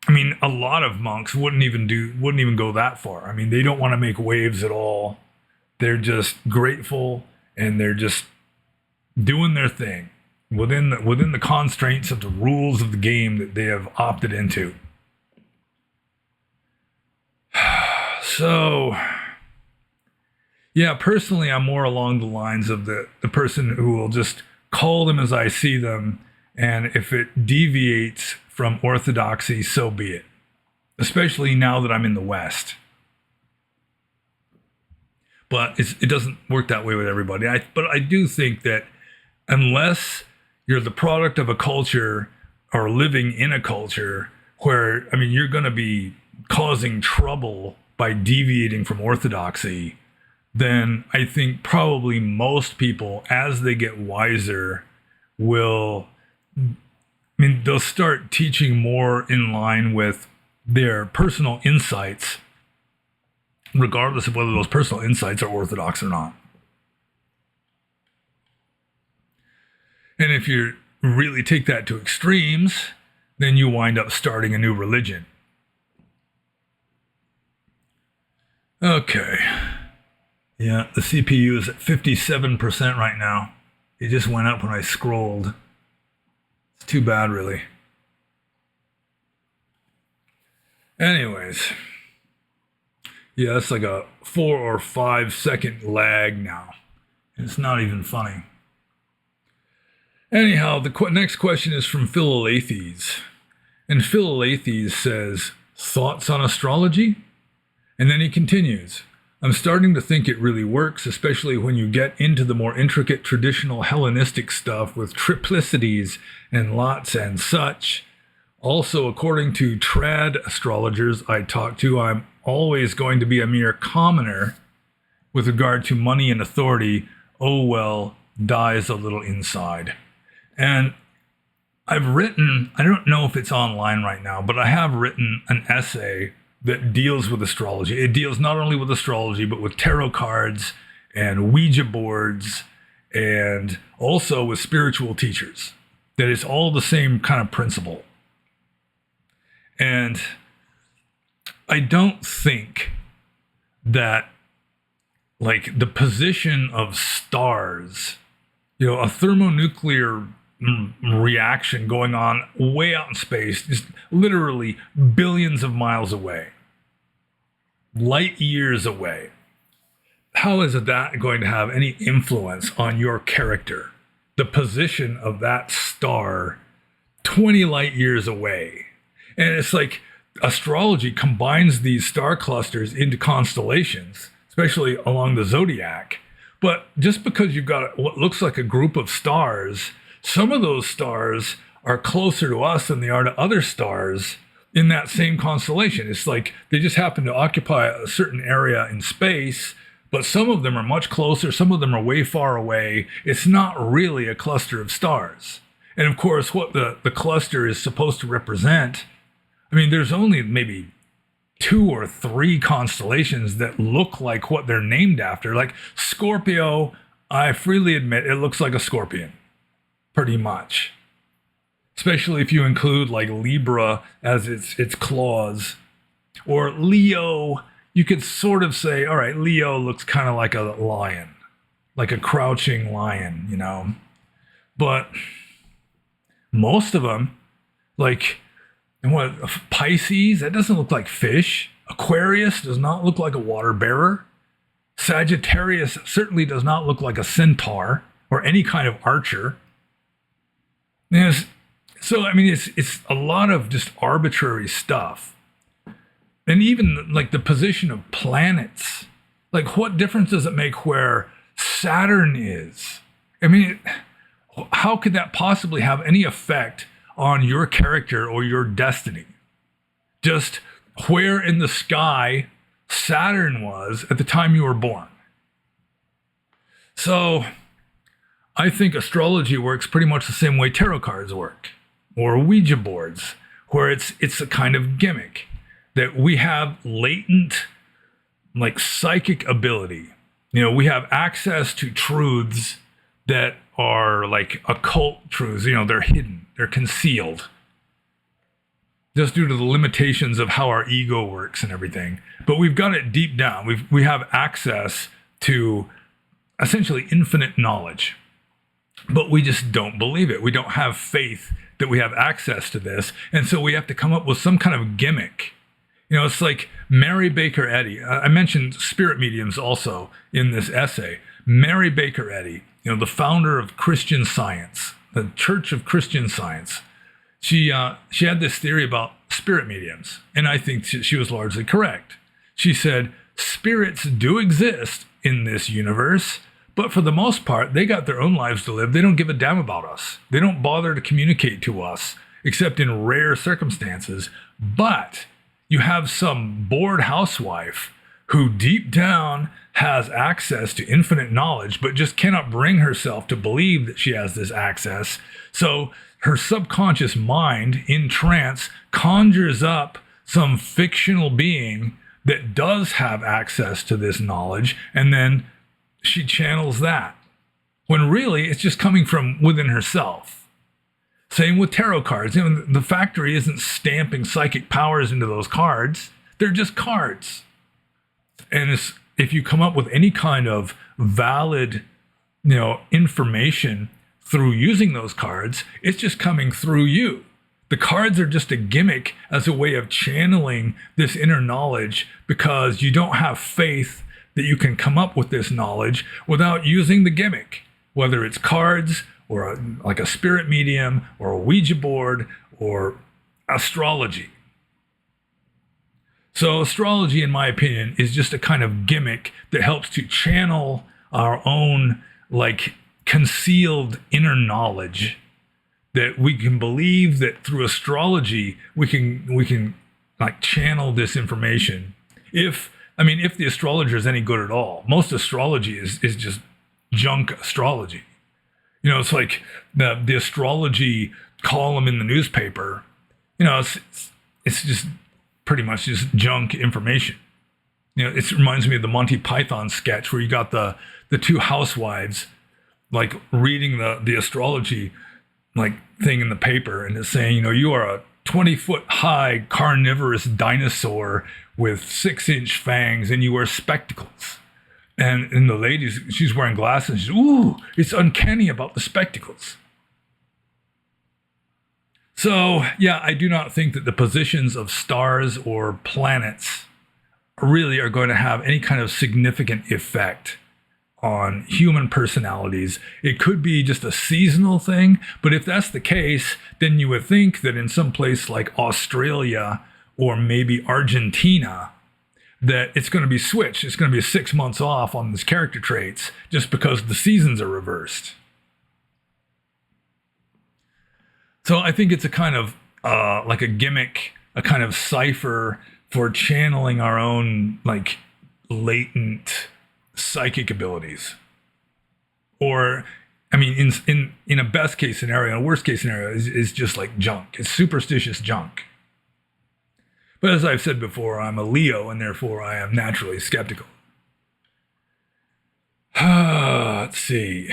I mean, a lot of monks wouldn't even go that far. I mean, they don't want to make waves at all. They're just grateful, and they're just doing their thing within the constraints of the rules of the game that they have opted into. So, yeah, personally, I'm more along the lines of the person who will just call them as I see them, and if it deviates from orthodoxy, so be it. Especially now that I'm in the West. But it doesn't work that way with everybody. But I do think that unless you're the product of a culture or living in a culture where, I mean, you're going to be causing trouble by deviating from orthodoxy, then I think probably most people, as they get wiser, they'll start teaching more in line with their personal insights, regardless of whether those personal insights are orthodox or not. And if you really take that to extremes, then you wind up starting a new religion. Okay. Yeah, the CPU is at 57% right now. It just went up when I scrolled. It's too bad, really. Anyways. Yeah, it's like a 4 or 5 second lag now. It's not even funny. Anyhow, the next question is from Philalethes. And Philalethes says, thoughts on astrology? And then he continues, I'm starting to think it really works, especially when you get into the more intricate traditional Hellenistic stuff with triplicities and lots and such. Also, according to trad astrologers I talk to, I'm always going to be a mere commoner with regard to money and authority. Orwell dies a little inside. And I've written, I don't know if it's online right now, but I have written an essay that deals with astrology. It deals not only with astrology, but with tarot cards and Ouija boards, and also with spiritual teachers. That it's all the same kind of principle. And I don't think that like the position of stars, a thermonuclear reaction going on way out in space, just literally billions of miles away, light years away. How is that going to have any influence on your character? The position of that star 20 light years away. And it's like astrology combines these star clusters into constellations, especially along the zodiac. But just because you've got what looks like a group of stars, some of those stars are closer to us than they are to other stars in that same constellation. It's like they just happen to occupy a certain area in space, but some of them are much closer, some of them are way far away. It's not really a cluster of stars. And of course, what the cluster is supposed to represent, I mean, there's only maybe 2 or 3 constellations that look like what they're named after. Like Scorpio, I freely admit it looks like a scorpion, pretty much. Especially if you include like Libra as its claws. Or Leo, you could sort of say, all right, Leo looks kind of like a lion, like a crouching lion, But most of them, like, and what, Pisces, that doesn't look like fish. Aquarius does not look like a water bearer. Sagittarius certainly does not look like a centaur or any kind of archer. So, I mean, it's a lot of just arbitrary stuff. And even like the position of planets, like what difference does it make where Saturn is? I mean, how could that possibly have any effect on your character or your destiny? Just where in the sky Saturn was at the time you were born. So I think astrology works pretty much the same way tarot cards work, or Ouija boards, where it's a kind of gimmick that we have latent, like, psychic ability. We have access to truths that are like occult truths. They're hidden, they're concealed, just due to the limitations of how our ego works and everything. But we've got it deep down. We have access to essentially infinite knowledge, but we just don't believe it. We don't have faith that we have access to this, and so we have to come up with some kind of gimmick. It's like Mary Baker Eddy. I mentioned spirit mediums also in this essay. Mary Baker Eddy, the founder of Christian Science, the Church of Christian Science. She had this theory about spirit mediums, and I think she was largely correct. She said, spirits do exist in this universe, but for the most part, they got their own lives to live. They don't give a damn about us. They don't bother to communicate to us, except in rare circumstances. But you have some bored housewife who deep down has access to infinite knowledge, but just cannot bring herself to believe that she has this access. So her subconscious mind in trance conjures up some fictional being that does have access to this knowledge, and then she channels that, when really it's just coming from within herself. Same with tarot cards. The factory isn't stamping psychic powers into those cards. They're just cards. And if you come up with any kind of valid, information through using those cards, it's just coming through you. The cards are just a gimmick as a way of channeling this inner knowledge, because you don't have faith that you can come up with this knowledge without using the gimmick, whether it's cards or like a spirit medium or a Ouija board or astrology. So astrology, in my opinion, is just a kind of gimmick that helps to channel our own like concealed inner knowledge, that we can believe that through astrology we can like channel this information. If the astrologer is any good at all. Most astrology is just junk astrology. It's like the astrology column in the newspaper. It's just pretty much just junk information. It reminds me of the Monty Python sketch where you got the 2 housewives like reading the astrology like thing in the paper, and it's saying, you are a 20-foot high carnivorous dinosaur with 6-inch fangs, and you wear spectacles. And the lady, she's wearing glasses. She's, ooh, it's uncanny about the spectacles. So, yeah, I do not think that the positions of stars or planets really are going to have any kind of significant effect on human personalities. It could be just a seasonal thing, but if that's the case, then you would think that in some place like Australia or maybe Argentina, that it's going to be switched. It's going to be 6 months off on these character traits just because the seasons are reversed. So I think it's a kind of like a gimmick, a kind of cipher for channeling our own like latent psychic abilities. Or, I mean, in a best case scenario, a worst case scenario is just like junk. It's superstitious junk. But as I've said before, I'm a Leo, and therefore I am naturally skeptical. Let's see.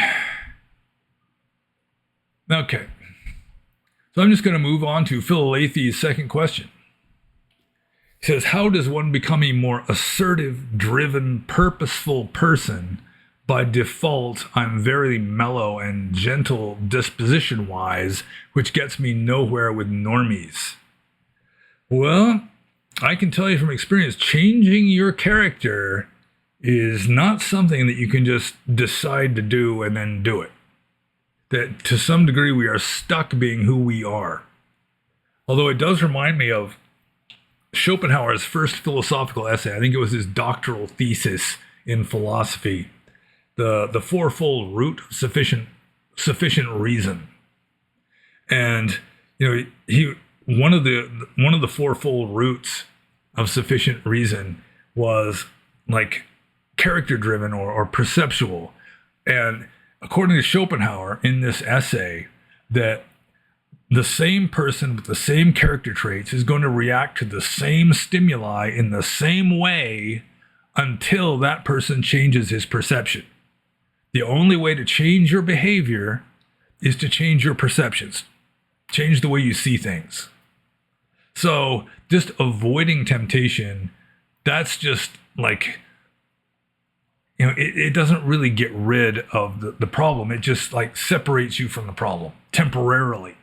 Okay. So I'm just going to move on to Philalethes' second question. He says, how does one become a more assertive, driven, purposeful person? By default, I'm very mellow and gentle disposition-wise, which gets me nowhere with normies. Well, I can tell you from experience, changing your character is not something that you can just decide to do and then do it. That to some degree we are stuck being who we are. Although it does remind me of Schopenhauer's first philosophical essay. I think it was his doctoral thesis in philosophy, the fourfold root of sufficient reason. And one of the fourfold roots of sufficient reason was like character driven or perceptual. And according to Schopenhauer in this essay, that the same person with the same character traits is going to react to the same stimuli in the same way until that person changes his perception. The only way to change your behavior is to change your perceptions, change the way you see things. So just avoiding temptation, that's just like, it doesn't really get rid of the problem. It just like separates you from the problem temporarily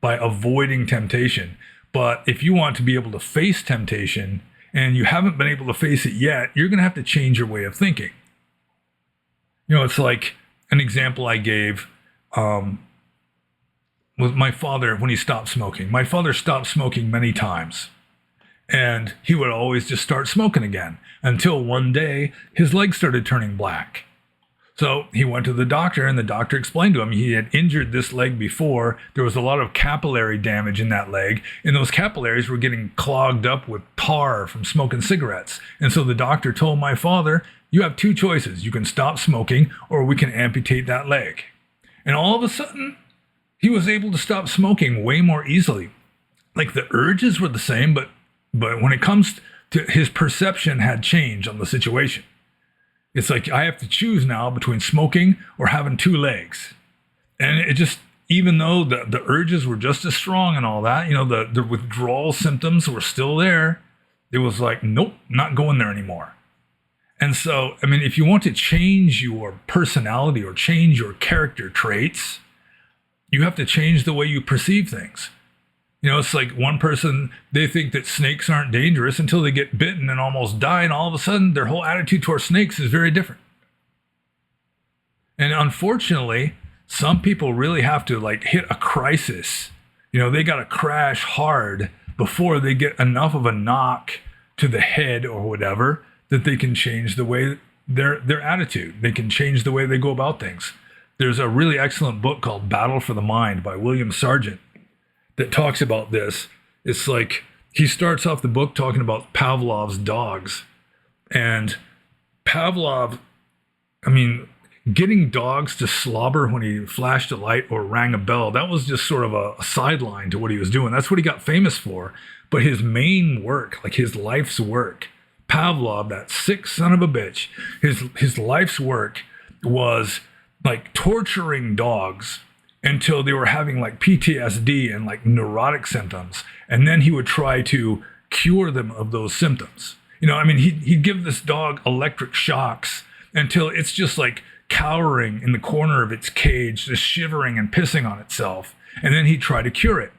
by avoiding temptation. But if you want to be able to face temptation and you haven't been able to face it yet, you're going to have to change your way of thinking. It's like an example I gave with my father when he stopped smoking. My father stopped smoking many times, and he would always just start smoking again until one day his legs started turning black. So he went to the doctor, and the doctor explained to him he had injured this leg before. There was a lot of capillary damage in that leg, and those capillaries were getting clogged up with tar from smoking cigarettes. And so the doctor told my father, you have two choices. You can stop smoking, or we can amputate that leg. And all of a sudden, he was able to stop smoking way more easily. Like the urges were the same, but when it comes to his perception had changed on the situation. It's like I have to choose now between smoking or having two legs. And it just, even though the urges were just as strong and all that, the withdrawal symptoms were still there, it was like, nope, not going there anymore. And so, I mean, if you want to change your personality or change your character traits, you have to change the way you perceive things. It's like one person, they think that snakes aren't dangerous until they get bitten and almost die. And all of a sudden, their whole attitude towards snakes is very different. And unfortunately, some people really have to like hit a crisis. They got to crash hard before they get enough of a knock to the head or whatever that they can change the way their attitude. They can change the way they go about things. There's a really excellent book called Battle for the Mind by William Sargent that talks about this. It's like he starts off the book talking about Pavlov's dogs. And Pavlov, getting dogs to slobber when he flashed a light or rang a bell, that was just sort of a sideline to what he was doing. That's what he got famous for. But his main work, like his life's work, Pavlov, that sick son of a bitch, his life's work was like torturing dogs until they were having like PTSD and like neurotic symptoms. And then he would try to cure them of those symptoms. I mean, he'd give this dog electric shocks until it's just like cowering in the corner of its cage, just shivering and pissing on itself. And then he'd try to cure it.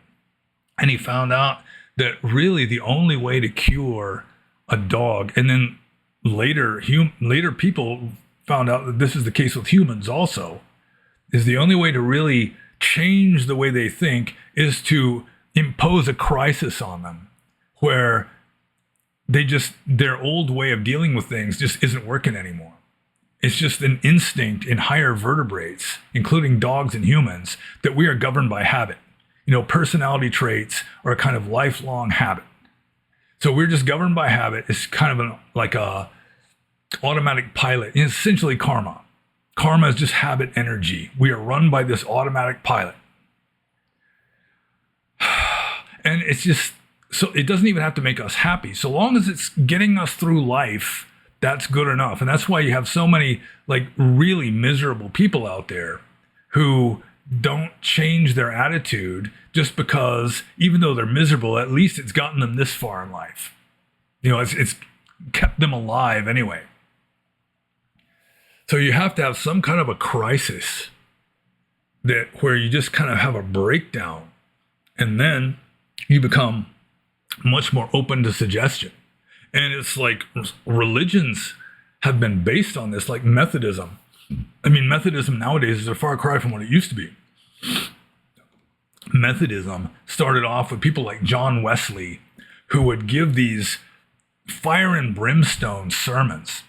And he found out that really the only way to cure a dog, and then later people found out that this is the case with humans also, is the only way to really change the way they think is to impose a crisis on them where their old way of dealing with things just isn't working anymore. It's just an instinct in higher vertebrates, including dogs and humans, that we are governed by habit. Personality traits are a kind of lifelong habit. So we're just governed by habit. It's kind of like a automatic pilot. It's essentially karma. Karma is just habit energy. We are run by this automatic pilot. And it's just, so it doesn't even have to make us happy. So long as it's getting us through life, that's good enough. And that's why you have so many like really miserable people out there who don't change their attitude just because even though they're miserable, at least it's gotten them this far in life. It's kept them alive anyway. So you have to have some kind of a crisis where you just kind of have a breakdown, and then you become much more open to suggestion. And it's like religions have been based on this, like Methodism. I mean, Methodism nowadays is a far cry from what it used to be. Methodism started off with people like John Wesley, who would give these fire and brimstone sermons.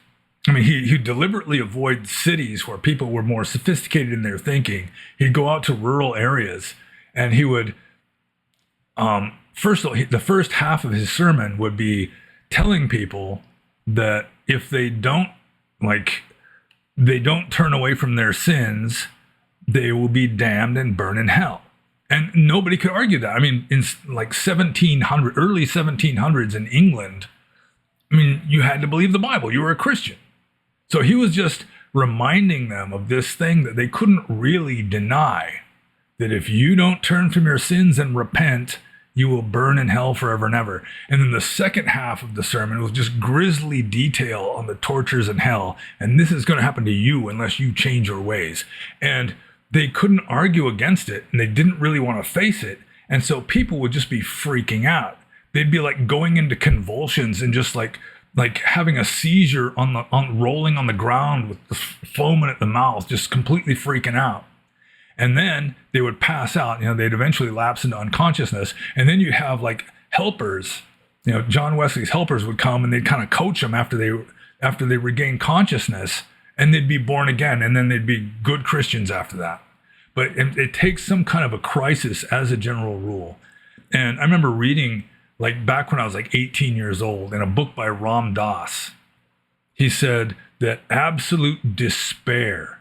I mean, he'd deliberately avoid cities where people were more sophisticated in their thinking. He'd go out to rural areas, and he would, the first half of his sermon would be telling people that if they don't turn away from their sins, they will be damned and burn in hell. And nobody could argue that. I mean, in like early 1700s in England, I mean, you had to believe the Bible. You were a Christian. So he was just reminding them of this thing that they couldn't really deny, that if you don't turn from your sins and repent, you will burn in hell forever and ever. And then the second half of the sermon was just grisly detail on the tortures in hell. And this is going to happen to you unless you change your ways. And they couldn't argue against it, and they didn't really want to face it. And so people would just be freaking out. They'd be like going into convulsions and just like having a seizure on rolling on the ground with the foaming at the mouth, just completely freaking out. And then they would pass out, they'd eventually lapse into unconsciousness. And then you have like helpers, John Wesley's helpers would come and they'd kind of coach them after they regained consciousness, and they'd be born again. And then they'd be good Christians after that. But it takes some kind of a crisis as a general rule. And I remember reading, like back when I was like 18 years old, in a book by Ram Dass, he said that absolute despair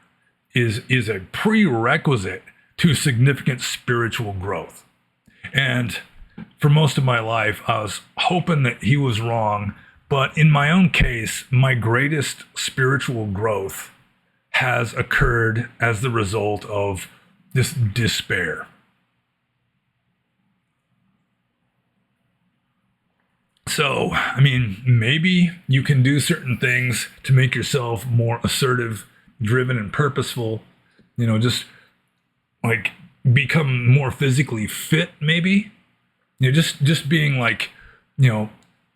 is a prerequisite to significant spiritual growth. And for most of my life, I was hoping that he was wrong. But in my own case, my greatest spiritual growth has occurred as the result of this despair. So, I mean, maybe you can do certain things to make yourself more assertive, driven, and purposeful, just like become more physically fit, maybe, just being like,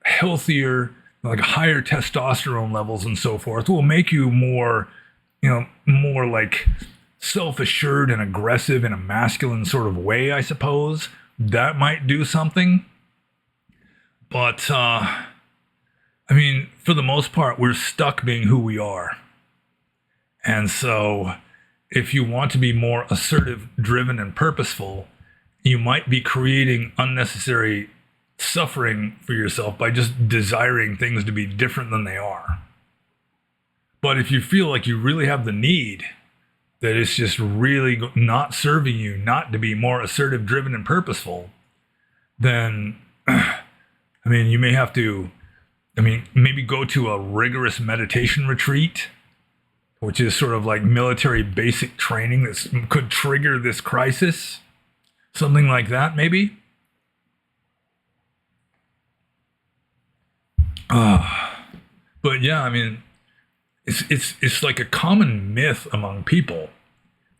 healthier, like higher testosterone levels and so forth will make you more like self-assured and aggressive in a masculine sort of way, I suppose. That might do something. But, I mean, for the most part, we're stuck being who we are. And so if you want to be more assertive, driven, and purposeful, you might be creating unnecessary suffering for yourself by just desiring things to be different than they are. But if you feel like you really have the need, that it's just really not serving you not to be more assertive, driven, and purposeful, then, I mean, you may have to, maybe go to a rigorous meditation retreat which is sort of like military basic training that could trigger this crisis. Something like that, maybe. But yeah, I mean, it's like a common myth among people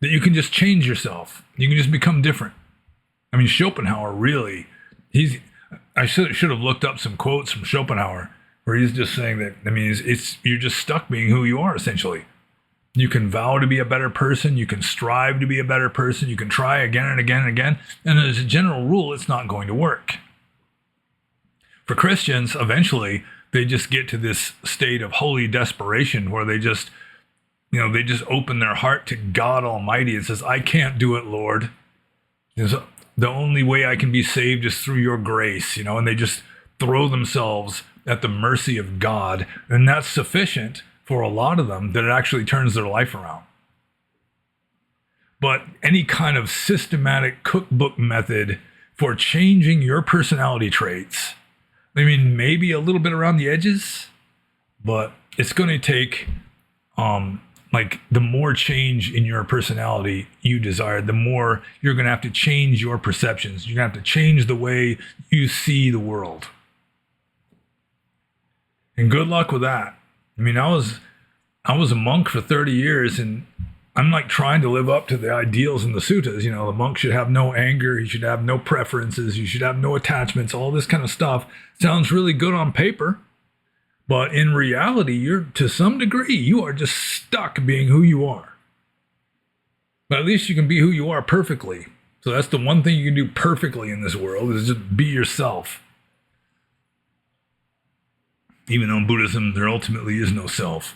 that you can just change yourself. You can just become different. I mean, Schopenhauer really, I should have looked up some quotes from Schopenhauer where he's just saying that, I mean, you're just stuck being who you are, essentially. You can vow to be a better person. You can strive to be a better person. You can try again and again and again. And as a general rule, it's not going to work. For Christians, eventually, they just get to this state of holy desperation where they just open their heart to God Almighty and says, I can't do it, Lord. The only way I can be saved is through your grace, and they just throw themselves at the mercy of God. And that's sufficient for a lot of them that it actually turns their life around. But any kind of systematic cookbook method for changing your personality traits, I mean, maybe a little bit around the edges, but it's going to take, the more change in your personality you desire, the more you're going to have to change your perceptions. You're going to have to change the way you see the world. And good luck with that. I mean, I was a monk for 30 years, and I'm like trying to live up to the ideals in the suttas. The monk should have no anger. He should have no preferences. You should have no attachments. All this kind of stuff sounds really good on paper. But in reality, to some degree, you are just stuck being who you are. But at least you can be who you are perfectly. So that's the one thing you can do perfectly in this world, is just be yourself. Even though in Buddhism, there ultimately is no self.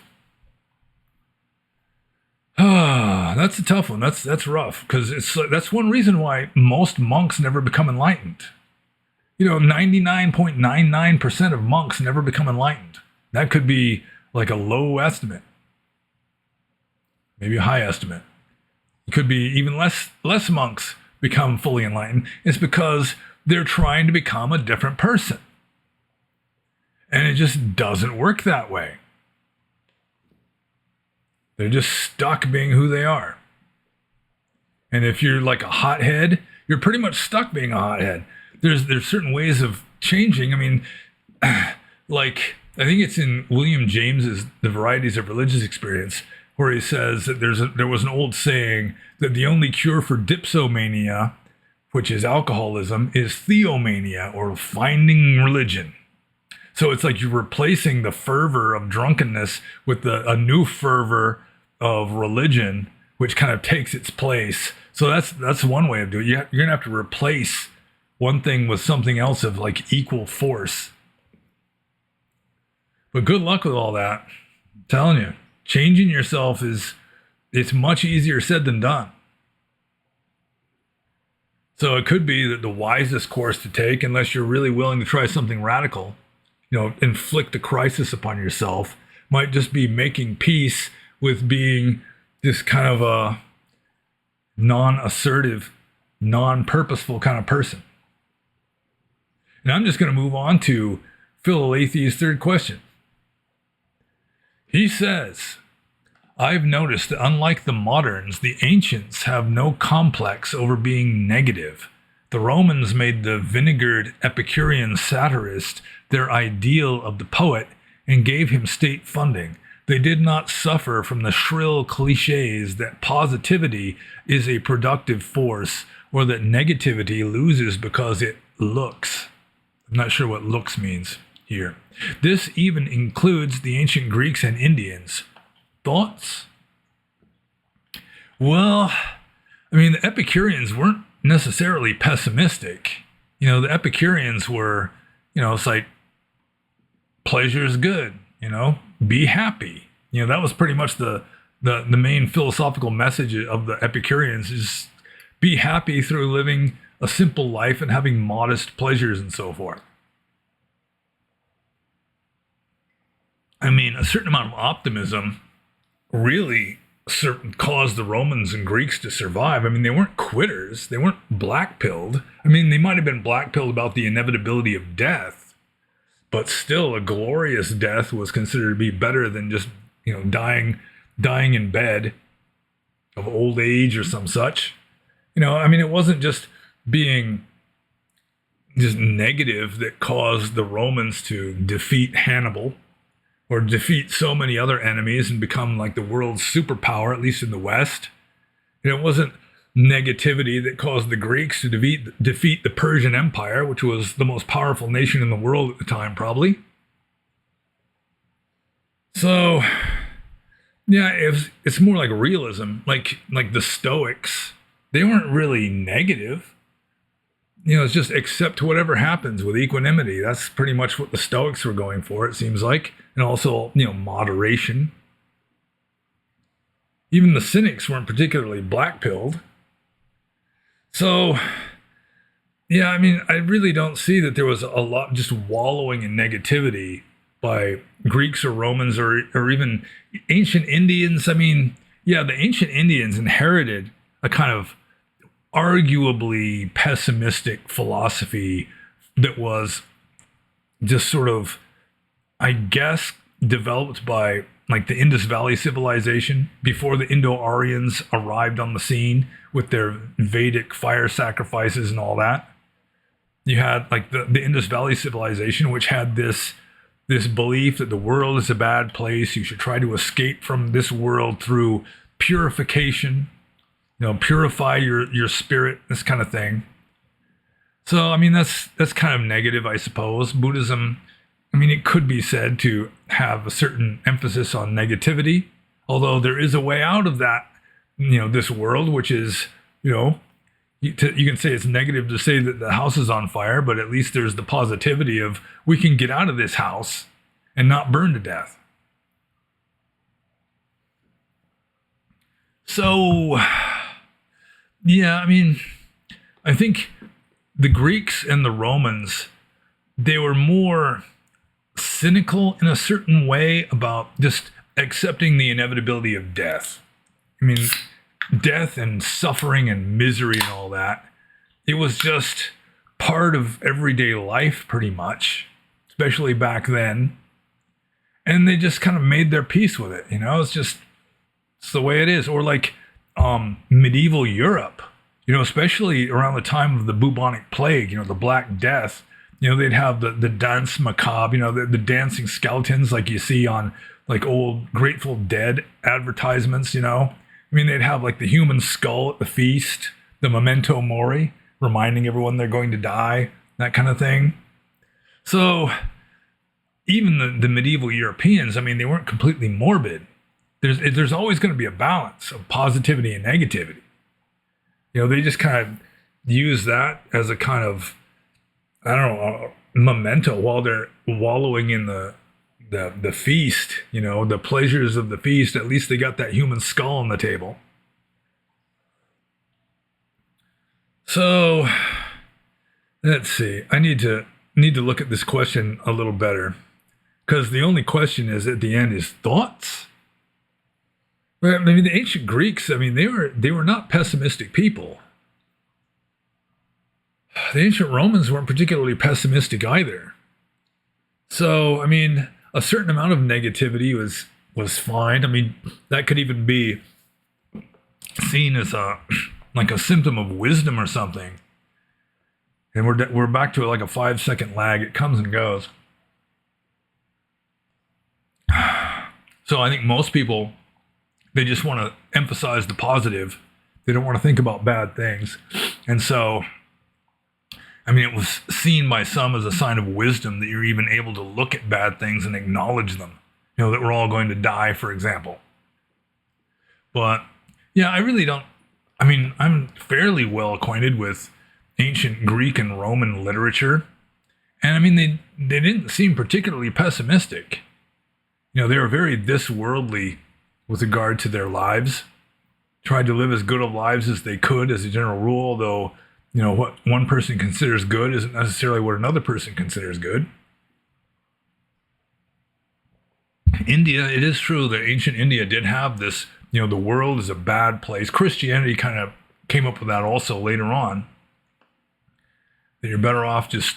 That's a tough one. That's rough, because that's one reason why most monks never become enlightened. 99.99% of monks never become enlightened. That could be like a low estimate, maybe a high estimate. It could be even less monks become fully enlightened. It's because they're trying to become a different person. And it just doesn't work that way. They're just stuck being who they are. And if you're like a hothead, you're pretty much stuck being a hothead. There's certain ways of changing. I mean, like, I think it's in William James's The Varieties of Religious Experience, where he says that there was an old saying that the only cure for dipsomania, which is alcoholism, is theomania, or finding religion. So it's like you're replacing the fervor of drunkenness with a new fervor of religion, which kind of takes its place. So that's one way of doing it. You're going to have to replace one thing with something else of like equal force. But good luck with all that. I'm telling you, changing yourself it's much easier said than done. So it could be that the wisest course to take, unless you're really willing to try something radical, inflict a crisis upon yourself, might just be making peace with being this kind of a non-assertive, non-purposeful kind of person. And I'm just going to move on to Philalethes' third question. He says, I've noticed that unlike the moderns, the ancients have no complex over being negative. The Romans made the vinegared Epicurean satirist their ideal of the poet and gave him state funding. They did not suffer from the shrill cliches that positivity is a productive force or that negativity loses because it looks. I'm not sure what looks means here. This even includes the ancient Greeks and Indians. Thoughts? Well, I mean, the Epicureans weren't necessarily pessimistic. The Epicureans were, it's like, pleasure is good, be happy. That was pretty much the main philosophical message of the Epicureans, is be happy through living a simple life and having modest pleasures and so forth. I mean, a certain amount of optimism really caused the Romans and Greeks to survive. I mean, they weren't quitters. They weren't black-pilled. I mean, they might have been black-pilled about the inevitability of death, but still a glorious death was considered to be better than just, dying dying in bed of old age or some such. I mean, it wasn't just being just negative that caused the Romans to defeat Hannibal or defeat so many other enemies and become like the world's superpower, at least in the West. It wasn't negativity that caused the Greeks to defeat the Persian Empire, which was the most powerful nation in the world at the time, probably. So, yeah, it's more like realism, like the Stoics. They weren't really negative. It's just accept whatever happens with equanimity. That's pretty much what the Stoics were going for, it seems like. And also, moderation. Even the Cynics weren't particularly black-pilled. So, yeah, I mean, I really don't see that there was a lot just wallowing in negativity by Greeks or Romans or even ancient Indians. I mean, yeah, the ancient Indians inherited a kind of arguably pessimistic philosophy that was just sort of, I guess, developed by like the Indus Valley civilization before the Indo-Aryans arrived on the scene with their Vedic fire sacrifices and all that. You had like the Indus Valley civilization, which had this belief that the world is a bad place. You should try to escape from this world through purification, purify your spirit, this kind of thing. So, I mean, that's kind of negative, I suppose. Buddhism, I mean, it could be said to have a certain emphasis on negativity, although there is a way out of that, this world, which is, you can say it's negative to say that the house is on fire, but at least there's the positivity of we can get out of this house and not burn to death. So, yeah, I mean, I think the Greeks and the Romans, they were more cynical in a certain way about just accepting the inevitability of death. I mean, death and suffering and misery and all that, it was just part of everyday life pretty much, especially back then. And they just kind of made their peace with it. It's the way it is. Or like medieval Europe, especially around the time of the bubonic plague, the Black Death, they'd have the dance macabre, the dancing skeletons like you see on like old Grateful Dead advertisements, I mean, they'd have like the human skull at the feast, the memento mori, reminding everyone they're going to die, that kind of thing. So even the medieval Europeans, I mean, they weren't completely morbid. There's always going to be a balance of positivity and negativity. They just kind of use that as a kind of, I don't know, memento while they're wallowing in the feast, the pleasures of the feast. At least they got that human skull on the table. So let's see. I need to look at this question a little better, because the only question is at the end is thoughts. I mean, the ancient Greeks, I mean, they were not pessimistic people. The ancient Romans weren't particularly pessimistic either. So, I mean, a certain amount of negativity was fine. I mean, that could even be seen as a symptom of wisdom or something. And we're back to like a 5-second lag. It comes and goes. So I think most people, they just want to emphasize the positive. They don't want to think about bad things. And so, I mean, it was seen by some as a sign of wisdom that you're even able to look at bad things and acknowledge them. That we're all going to die, for example. But yeah, I really don't. I mean, I'm fairly well acquainted with ancient Greek and Roman literature. And I mean, they didn't seem particularly pessimistic. They were very this worldly with regard to their lives, tried to live as good of lives as they could as a general rule, though, what one person considers good isn't necessarily what another person considers good. India, it is true that ancient India did have this, the world is a bad place. Christianity kind of came up with that also later on, that you're better off just,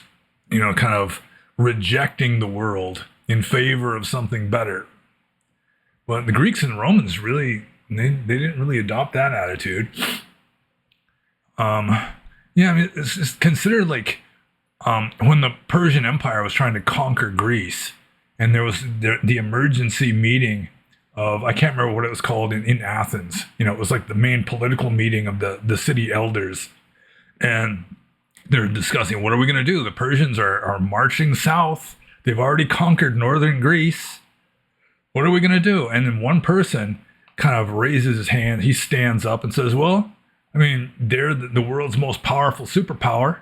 kind of rejecting the world in favor of something better. Well, the Greeks and Romans really, they didn't really adopt that attitude. Yeah, I mean, it's considered like when the Persian Empire was trying to conquer Greece, and there was the emergency meeting of, I can't remember what it was called in Athens. It was like the main political meeting of the city elders, and they're discussing, what are we going to do? The Persians are marching south. They've already conquered northern Greece. What are we going to do? And then one person kind of raises his hand. He stands up and says, well, I mean, they're the world's most powerful superpower.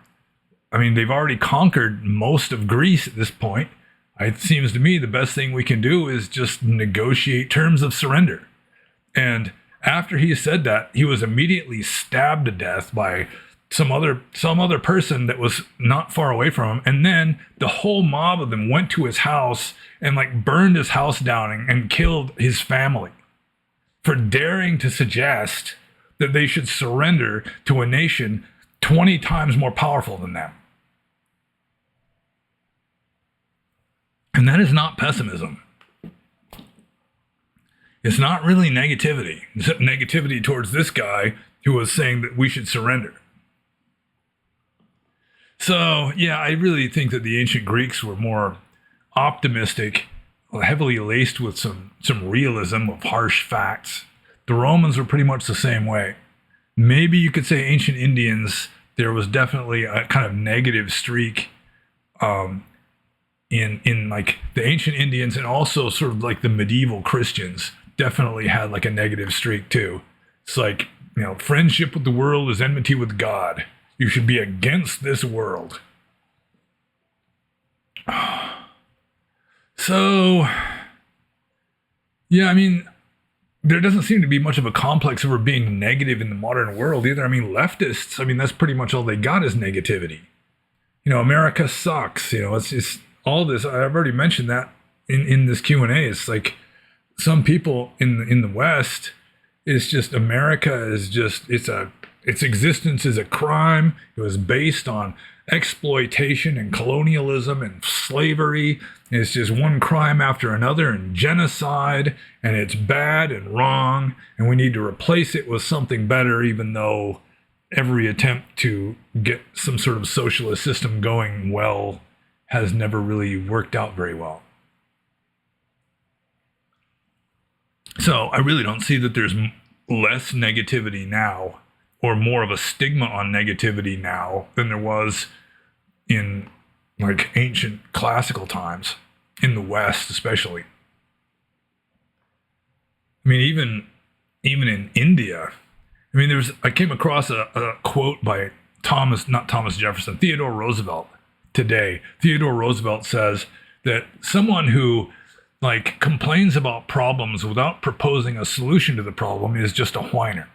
I mean, they've already conquered most of Greece at this point. It seems to me the best thing we can do is just negotiate terms of surrender. And after he said that, he was immediately stabbed to death by some other person that was not far away from him. And then the whole mob of them went to his house and like burned his house down and killed his family for daring to suggest that they should surrender to a nation 20 times more powerful than them. And that is not pessimism. It's not really negativity. It's negativity towards this guy who was saying that we should surrender. So, yeah, I really think that the ancient Greeks were more optimistic, heavily laced with some realism of harsh facts. The Romans were pretty much the same way. Maybe you could say ancient Indians, there was definitely a kind of negative streak in like the ancient Indians, and also sort of like the medieval Christians definitely had like a negative streak too. It's like, friendship with the world is enmity with God. You should be against this world. So, yeah, I mean, there doesn't seem to be much of a complex over being negative in the modern world either. I mean, leftists, that's pretty much all they got is negativity. America sucks. It's just all this. I've already mentioned that in this Q&A. It's like some people in the West, it's just America is just, its existence is a crime. It was based on exploitation and colonialism and slavery. It's just one crime after another and genocide, and it's bad and wrong, and we need to replace it with something better, even though every attempt to get some sort of socialist system going well has never really worked out very well. So I really don't see that there's less negativity now, or more of a stigma on negativity now than there was in like ancient classical times, in the West especially. I mean, even in India, I came across a quote by Theodore Roosevelt today. Theodore Roosevelt says that someone who like complains about problems without proposing a solution to the problem is just a whiner.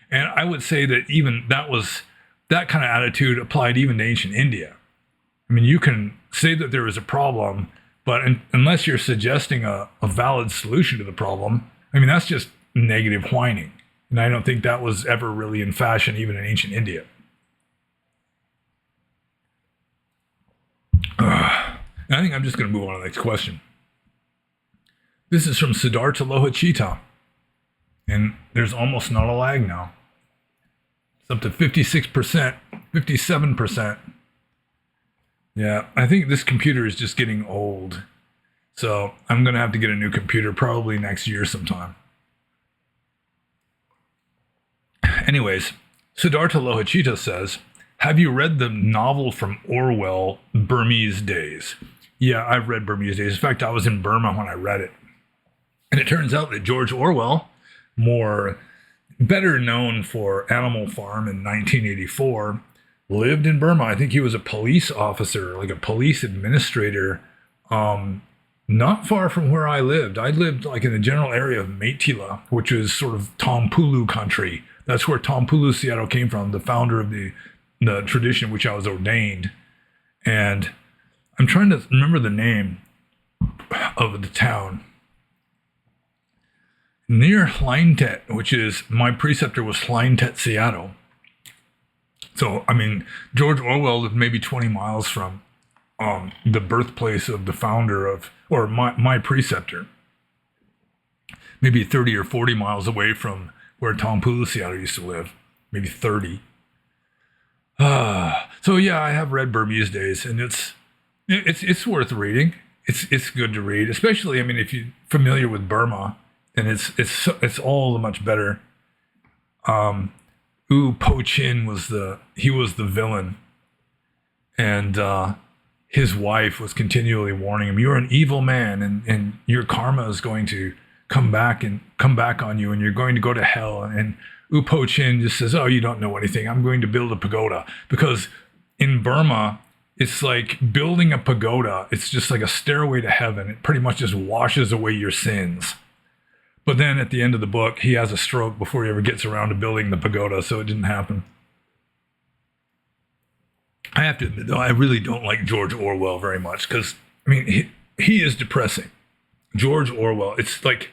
And I would say that even that kind of attitude applied even to ancient India. You can say that there is a problem, but unless you're suggesting a valid solution to the problem, that's just negative whining. And I don't think that was ever really in fashion, even in ancient India. I think I'm just going to move on to the next question. This is from Siddhartha Lohachita. And there's almost not a lag now. It's up to 56%, 57%. Yeah, I think this computer is just getting old. So I'm going to have to get a new computer probably next year sometime. Anyways, Siddhartha Lohachita says, have you read the novel from Orwell, Burmese Days? Yeah, I've read Burmese Days. In fact, I was in Burma when I read it. And it turns out that George Orwell, better known for Animal Farm in 1984, lived in Burma. I think he was a police officer, like a police administrator, not far from where I lived. I lived like in the general area of Meitila, which is sort of Tampulu country. That's where Tampulu Seattle came from, the founder of the tradition which I was ordained. And I'm trying to remember the name of the town. Near Hleintet, which is, my preceptor was Hleintet, Seattle. So, George Orwell lived maybe 20 miles from the birthplace of the founder of, or my preceptor. maybe 30 or 40 miles away from where Tom Pulisiato used to live, maybe 30. So yeah, I have read Burmese Days, and it's worth reading. It's good to read, especially, I mean, if you're familiar with Burma, and it's all the much better. U Po Chin was the villain, and his wife was continually warning him, "You're an evil man, and your karma is going to come back on you, and you're going to go to hell." And U Po Chin just says, "Oh, you don't know anything. I'm going to build a pagoda." Because in Burma, it's like building a pagoda. It's just like a stairway to heaven. It pretty much just washes away your sins. But then at the end of the book, he has a stroke before he ever gets around to building the pagoda, so it didn't happen. I have to admit, though, I really don't like George Orwell very much, because, I mean, he is depressing. George Orwell, it's like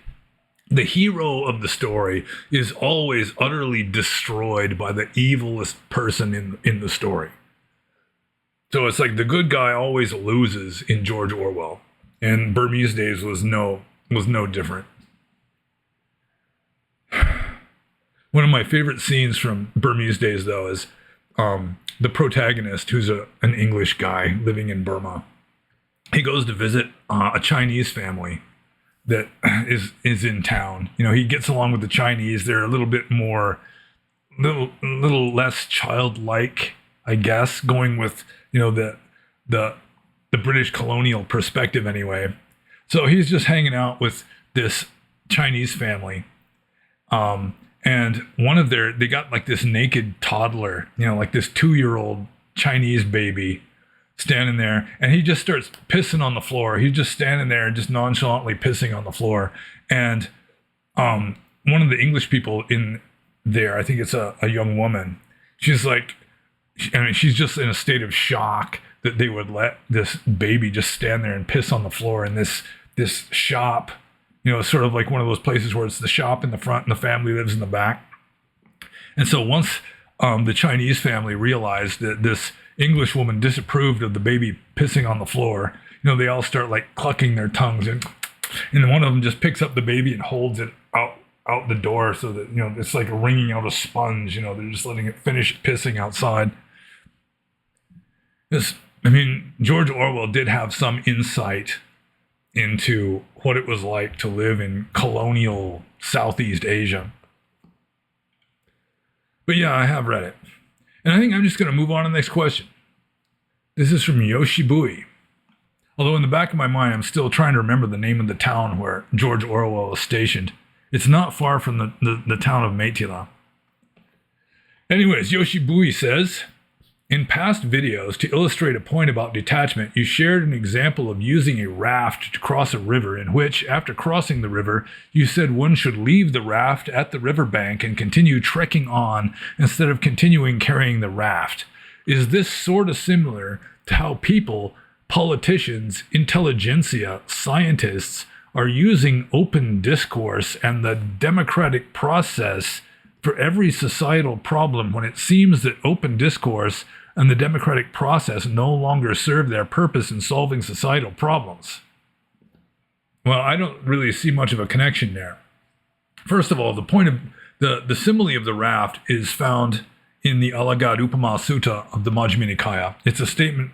the hero of the story is always utterly destroyed by the evilest person in the story. So it's like the good guy always loses in George Orwell, and Burmese Days was no different. One of my favorite scenes from Burmese Days, though, is the protagonist, who's an English guy living in Burma. He goes to visit a Chinese family that is in town. You know, he gets along with the Chinese. They're a little bit more, little less childlike, I guess, going with, you know, the British colonial perspective anyway. So he's just hanging out with this Chinese family. And they got like this naked toddler, you know, like this 2-year-old Chinese baby standing there, and he just starts pissing on the floor. He's just standing there and just nonchalantly pissing on the floor. And one of the English people in there, I think it's a young woman, she's like, I mean, she's just in a state of shock that they would let this baby just stand there and piss on the floor in this shop. You know, sort of like one of those places where it's the shop in the front and the family lives in the back. And so once the Chinese family realized that this English woman disapproved of the baby pissing on the floor, you know, they all start like clucking their tongues, and then one of them just picks up the baby and holds it out the door so that, you know, it's like wringing out a sponge. You know, they're just letting it finish pissing outside. I mean, George Orwell did have some insight into what it was like to live in colonial Southeast Asia. But yeah, I have read it. And I think I'm just going to move on to the next question. This is from Yoshibui. Although in the back of my mind, I'm still trying to remember the name of the town where George Orwell was stationed. It's not far from the town of Metila. Anyways, Yoshibui says, in past videos, to illustrate a point about detachment, you shared an example of using a raft to cross a river, in which, after crossing the river, you said one should leave the raft at the riverbank and continue trekking on instead of continuing carrying the raft. Is this sort of similar to how people, politicians, intelligentsia, scientists, are using open discourse and the democratic process for every societal problem, when it seems that open discourse and the democratic process no longer serve their purpose in solving societal problems? Well, I don't really see much of a connection there. First of all, the point of the simile of the raft is found in the Alagad Upama Sutta of the Majjhima Nikaya. It's a statement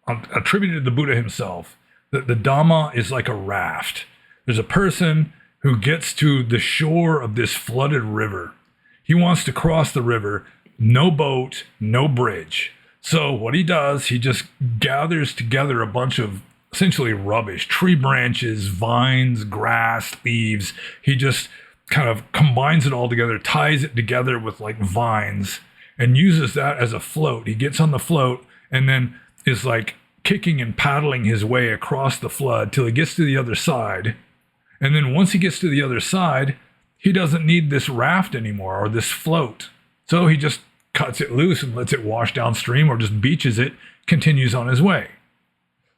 attributed to the Buddha himself, that the Dhamma is like a raft. There's a person who gets to the shore of this flooded river. He wants to cross the river, no boat, no bridge. So what he does, he just gathers together a bunch of essentially rubbish, tree branches, vines, grass, leaves. He just kind of combines it all together, ties it together with like vines, and uses that as a float. He gets on the float and then is like kicking and paddling his way across the flood till he gets to the other side. And then once he gets to the other side, he doesn't need this raft anymore or this float. So he just cuts it loose and lets it wash downstream, or just beaches it, continues on his way.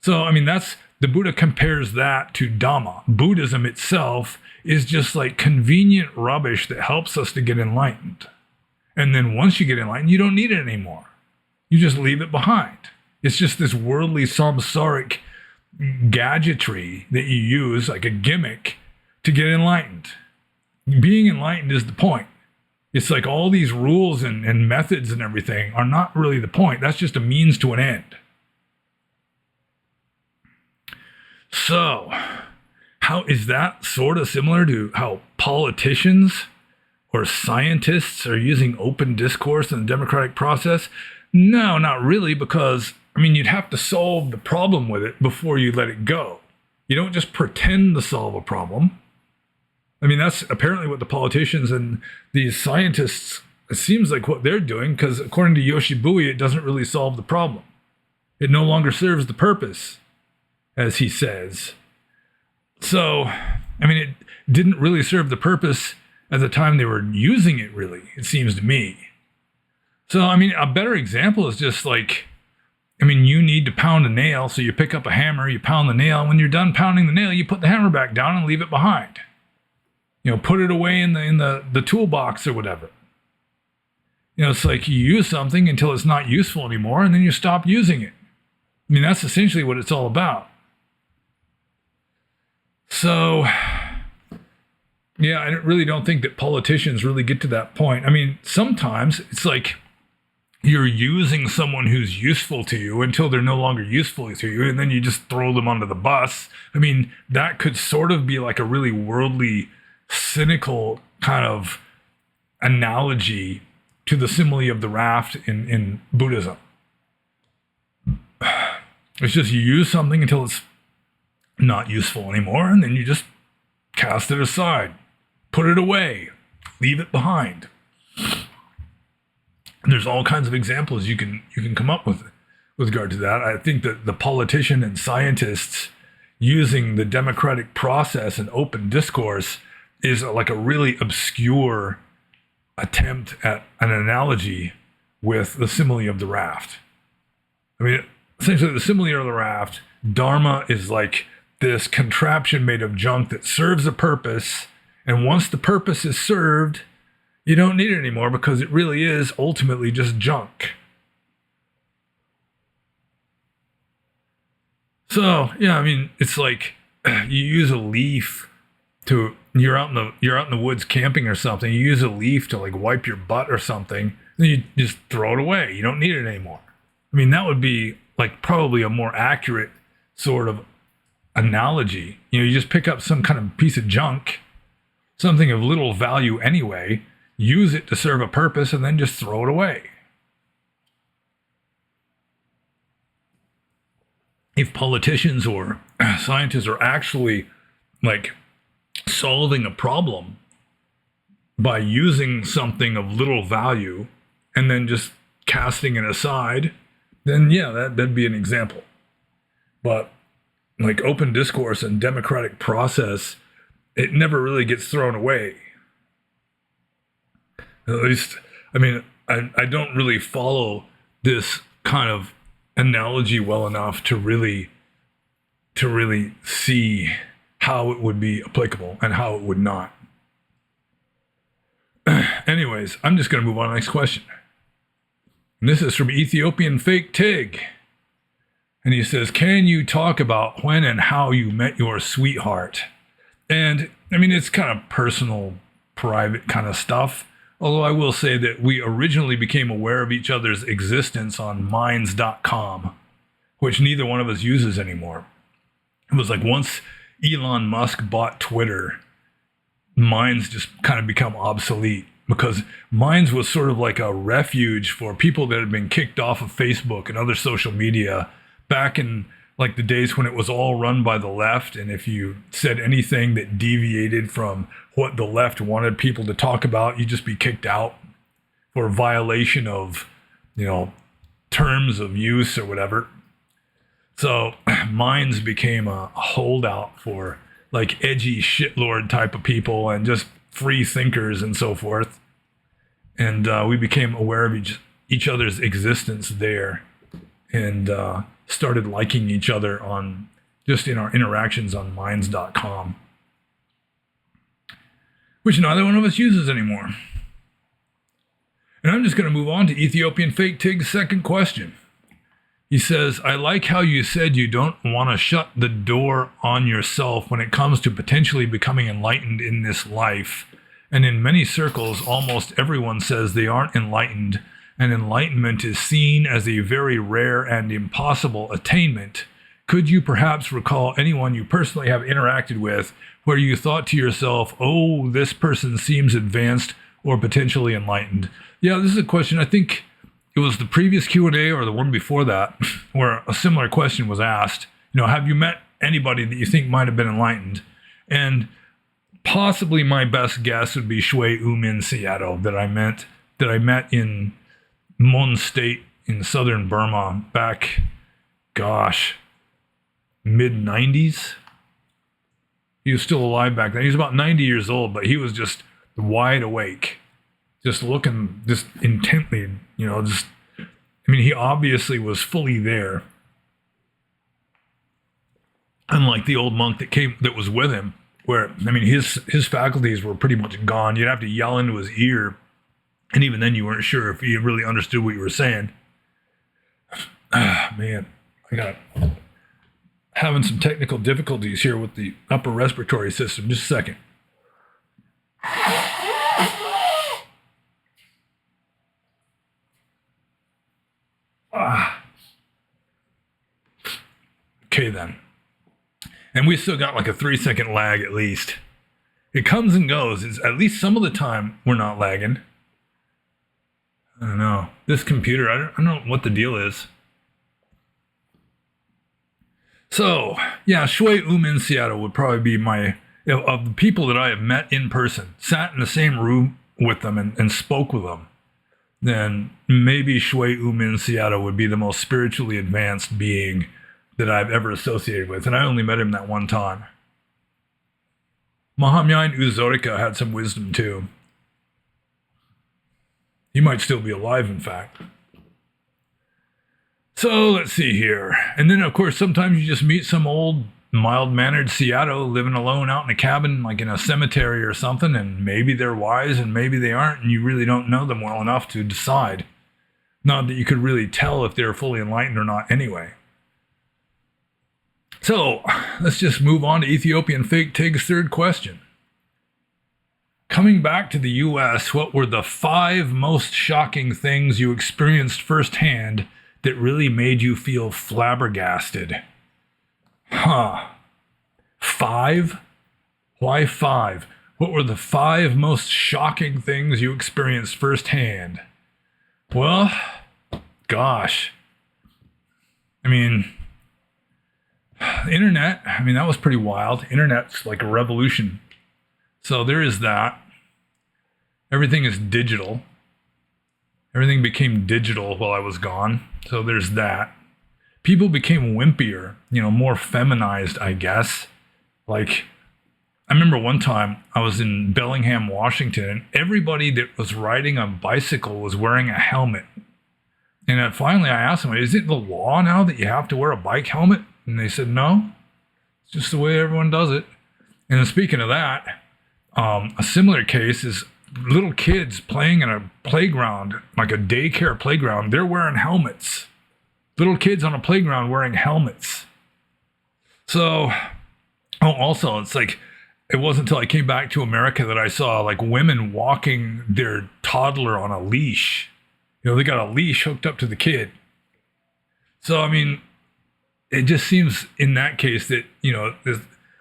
So, I mean, the Buddha compares that to Dhamma. Buddhism itself is just like convenient rubbish that helps us to get enlightened. And then once you get enlightened, you don't need it anymore. You just leave it behind. It's just this worldly samsaric gadgetry that you use, like a gimmick, to get enlightened. Being enlightened is the point. It's like all these rules and methods and everything are not really the point. That's just a means to an end. So, how is that sort of similar to how politicians or scientists are using open discourse in the democratic process? No, not really, because, I mean, you'd have to solve the problem with it before you let it go. You don't just pretend to solve a problem. I mean, that's apparently what the politicians and these scientists, it seems like what they're doing, because according to Yoshibui, it doesn't really solve the problem. It no longer serves the purpose, as he says. So, I mean, it didn't really serve the purpose at the time they were using it, really, it seems to me. So, I mean, a better example is just like, I mean, you need to pound a nail, so you pick up a hammer, you pound the nail, and when you're done pounding the nail, you put the hammer back down and leave it behind. You know, put it away in the toolbox or whatever. You know, it's like you use something until it's not useful anymore, and then you stop using it. I mean, that's essentially what it's all about. So, yeah, I really don't think that politicians really get to that point. I mean, sometimes it's like you're using someone who's useful to you until they're no longer useful to you, and then you just throw them under the bus. I mean, that could sort of be like a really worldly, cynical kind of analogy to the simile of the raft in Buddhism. It's just you use something until it's not useful anymore, and then you just cast it aside, put it away, leave it behind. And there's all kinds of examples you can come up with regard to that. I think that the politician and scientists using the democratic process and open discourse is like a really obscure attempt at an analogy with the simile of the raft. I mean, essentially the simile of the raft, Dharma is like this contraption made of junk that serves a purpose, and once the purpose is served, you don't need it anymore because it really is ultimately just junk. So, yeah, I mean, it's like you use a leaf to, you're out in the woods camping or something, you use a leaf to like wipe your butt or something, then you just throw it away. You don't need it anymore. I mean, that would be like probably a more accurate sort of analogy. You know, you just pick up some kind of piece of junk, something of little value anyway, use it to serve a purpose, and then just throw it away. If politicians or scientists are actually like solving a problem by using something of little value and then just casting it aside, then yeah, that'd be an example. But like open discourse and democratic process, it never really gets thrown away. At least, I mean, I don't really follow this kind of analogy well enough to really see how it would be applicable and how it would not. Anyways, I'm just going to move on to the next question. And this is from Ethiopian Fake Tig. And he says, can you talk about when and how you met your sweetheart? And I mean, it's kind of personal, private kind of stuff. Although I will say that we originally became aware of each other's existence on minds.com, which neither one of us uses anymore. It was like once Elon Musk bought Twitter, Minds just kind of become obsolete, because Minds was sort of like a refuge for people that had been kicked off of Facebook and other social media back in like the days when it was all run by the left, and if you said anything that deviated from what the left wanted people to talk about, you'd just be kicked out for violation of, you know, terms of use or whatever. So Minds became a holdout for like edgy shitlord type of people and just free thinkers and so forth. And we became aware of each other's existence there, and started liking each other on just in our interactions on minds.com, which neither one of us uses anymore. And I'm just going to move on to Ethiopian Fake Tig's second question. He says, I like how you said you don't want to shut the door on yourself when it comes to potentially becoming enlightened in this life, And in many circles, almost everyone says they aren't enlightened, and enlightenment is seen as a very rare and impossible attainment. Could you perhaps recall anyone you personally have interacted with where you thought to yourself, oh, this person seems advanced or potentially enlightened? Yeah, this is a question. I think it was the previous Q&A or the one before that where a similar question was asked. Have you met anybody that you think might have been enlightened? And possibly my best guess would be Shui Umin Seattle that I met in Mon State in southern Burma back, mid-90s. He was still alive back then. He was about 90 years old, but he was just wide awake, just looking just intently, he obviously was fully there. Unlike the old monk that was with him, where, his faculties were pretty much gone. You'd have to yell into his ear, and even then you weren't sure if he really understood what you were saying. Man, having some technical difficulties here with the upper respiratory system. Just a second. Okay then. And we still got like a 3-second lag at least. It comes and goes. It's at least some of the time we're not lagging. I don't know. This computer, I don't know what the deal is. So, yeah, Shui Umin Seattle would probably be of the people that I have met in person, sat in the same room with them and spoke with them, then maybe Shui Umin Seattle would be the most spiritually advanced being that I've ever associated with, and I only met him that one time. Mahamyain Uzorika had some wisdom too. He might still be alive, in fact. So let's see here. And then, of course, sometimes you just meet some old, mild-mannered Seattle living alone out in a cabin, like in a cemetery or something, and maybe they're wise and maybe they aren't, and you really don't know them well enough to decide. Not that you could really tell if they're fully enlightened or not anyway. So, let's just move on to Ethiopian Fake Tig's third question. Coming back to the U.S., what were the 5 most shocking things you experienced firsthand that really made you feel flabbergasted? 5? Why 5? What were the 5 most shocking things you experienced firsthand? Well, gosh. Internet, that was pretty wild. Internet's like a revolution. So there is that. Everything is digital. Everything became digital while I was gone. So there's that. People became wimpier, more feminized, I guess. Like, I remember one time I was in Bellingham, Washington, and everybody that was riding a bicycle was wearing a helmet. And finally I asked them, is it the law now that you have to wear a bike helmet? And they said, no, it's just the way everyone does it. And then speaking of that, a similar case is little kids playing in a playground, like a daycare playground. They're wearing helmets. Little kids on a playground wearing helmets. So, also, it's like, it wasn't until I came back to America that I saw like women walking their toddler on a leash. They got a leash hooked up to the kid. So, it just seems in that case that,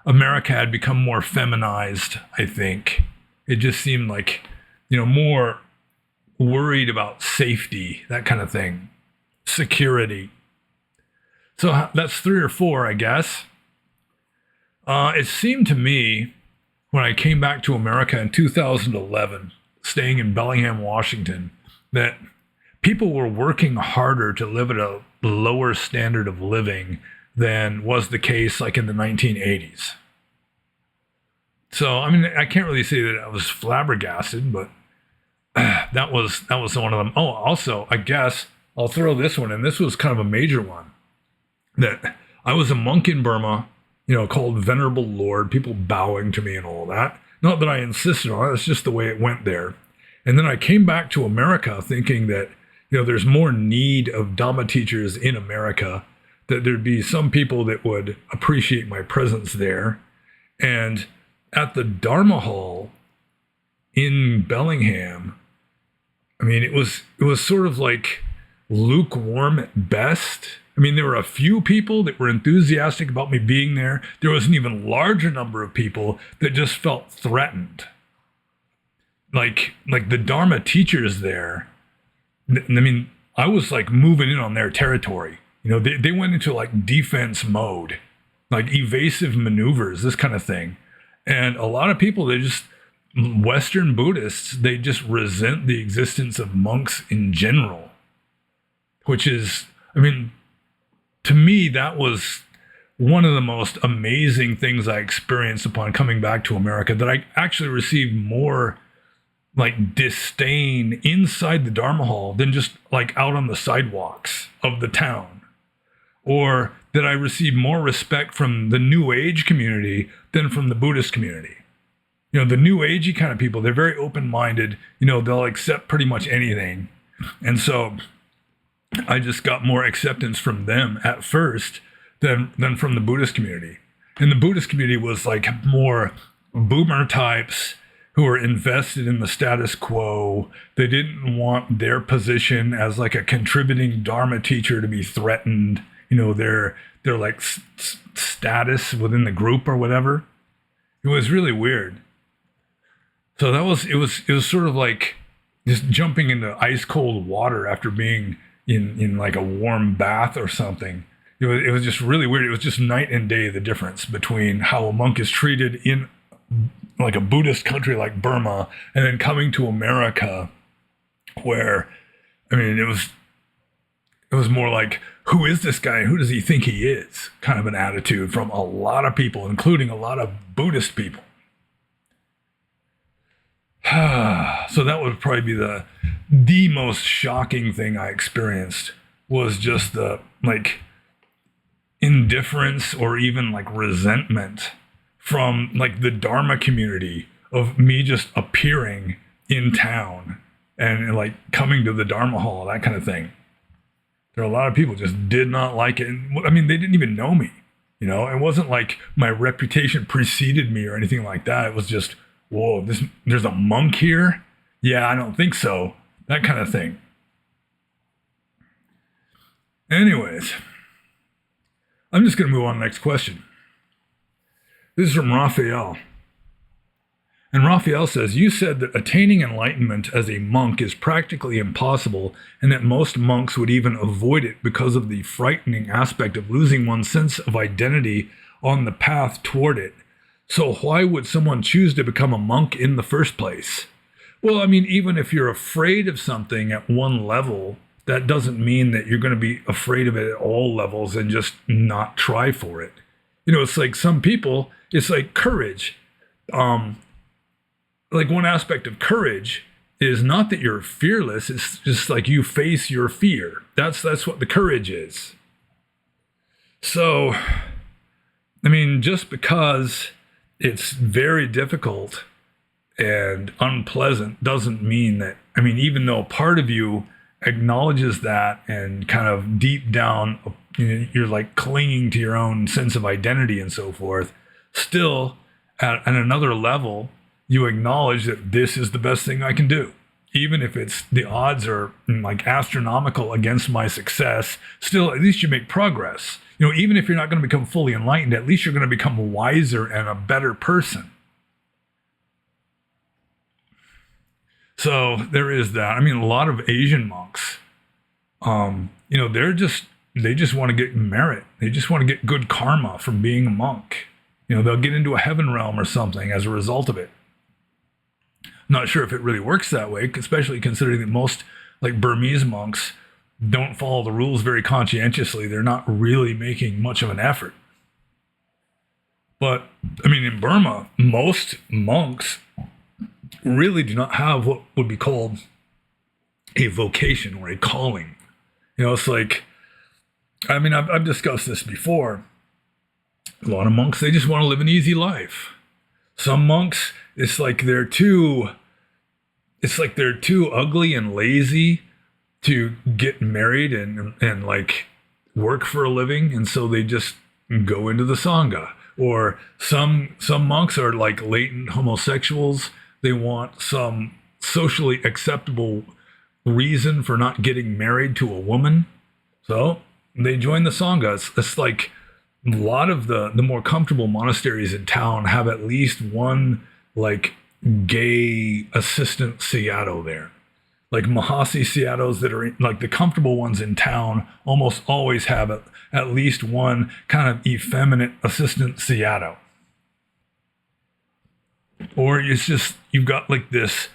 America had become more feminized, I think. It just seemed like, more worried about safety, that kind of thing. Security. So that's 3 or 4, I guess. It seemed to me when I came back to America in 2011, staying in Bellingham, Washington, that people were working harder to live at a lower standard of living than was the case like in the 1980s. So, I can't really say that I was flabbergasted, but that was one of them. Oh, also, I guess I'll throw this one in. This was kind of a major one. That I was a monk in Burma, called Venerable Lord, people bowing to me and all that. Not that I insisted on it, it's just the way it went there. And then I came back to America thinking that, there's more need of Dhamma teachers in America, that there'd be some people that would appreciate my presence there. And at the Dharma Hall in Bellingham, I mean, it was sort of like lukewarm at best. I mean, there were a few people that were enthusiastic about me being there. There was an even larger number of people that just felt threatened. Like the Dharma teachers there, I mean, I was like moving in on their territory. You know, they went into like defense mode, like evasive maneuvers, this kind of thing. And a lot of people, Western Buddhists, they just resent the existence of monks in general, which is, I mean, to me, that was one of the most amazing things I experienced upon coming back to America, that I actually received more like disdain inside the Dharma hall than just like out on the sidewalks of the town, or that I received more respect from the New Age community than from the Buddhist community. You know, the New Agey kind of people, they're very open-minded, you know, they'll accept pretty much anything. And so I just got more acceptance from them at first than from the Buddhist community. And the Buddhist community was like more boomer types who were invested in the status quo. They didn't want their position as like a contributing Dharma teacher to be threatened. You know, their like status within the group or whatever. It was really weird. So it was sort of like just jumping into ice cold water after being in like a warm bath or something. It was just really weird. It was just night and day, the difference between how a monk is treated in like a Buddhist country like Burma, and then coming to America, where, I mean, it was more like, who is this guy? Who does he think he is? Kind of an attitude from a lot of people, including a lot of Buddhist people. So that would probably be the most shocking thing I experienced, was just the like indifference or even like resentment from like the Dharma community of me just appearing in town and like coming to the Dharma hall, that kind of thing. There are a lot of people just did not like it. I mean, they didn't even know me, you know. It wasn't like my reputation preceded me or anything like that. It was just, whoa, there's a monk here? Yeah, I don't think so. That kind of thing. Anyways, I'm just going to move on to the next question. This is from Raphael. And Raphael says, you said that attaining enlightenment as a monk is practically impossible, and that most monks would even avoid it because of the frightening aspect of losing one's sense of identity on the path toward it. So why would someone choose to become a monk in the first place? Well, I mean, even if you're afraid of something at one level, that doesn't mean that you're going to be afraid of it at all levels and just not try for it. You know, it's like some people, it's like courage. Like one aspect of courage is not that you're fearless. It's just like you face your fear. That's what the courage is. So, I mean, just because it's very difficult and unpleasant doesn't mean that, I mean, even though part of you acknowledges that and kind of deep down, you know, you're like clinging to your own sense of identity and so forth, still at another level, you acknowledge that this is the best thing I can do. Even if it's the odds are like astronomical against my success, still at least you make progress. You know, even if you're not going to become fully enlightened, at least you're going to become wiser and a better person. So there is that. I mean, a lot of Asian monks, you know, they just want to get merit. They just want to get good karma from being a monk. You know, they'll get into a heaven realm or something as a result of it. Not sure if it really works that way, especially considering that most like Burmese monks don't follow the rules very conscientiously. They're not really making much of an effort. But I mean, in Burma, most monks really do not have what would be called a vocation or a calling. You know, it's like, I mean, I've discussed this before. A lot of monks, they just want to live an easy life. Some monks, it's like they're too ugly and lazy to get married and like work for a living, and so they just go into the Sangha. Or some monks are like latent homosexuals. They want some socially acceptable reason for not getting married to a woman. So they join the Sangha. It's like a lot of the more comfortable monasteries in town have at least one like gay assistant Sayadaw there. Like Mahasi Sayadaws that are like the comfortable ones in town almost always have at least one kind of effeminate assistant Sayadaw. Or it's just, you've got like this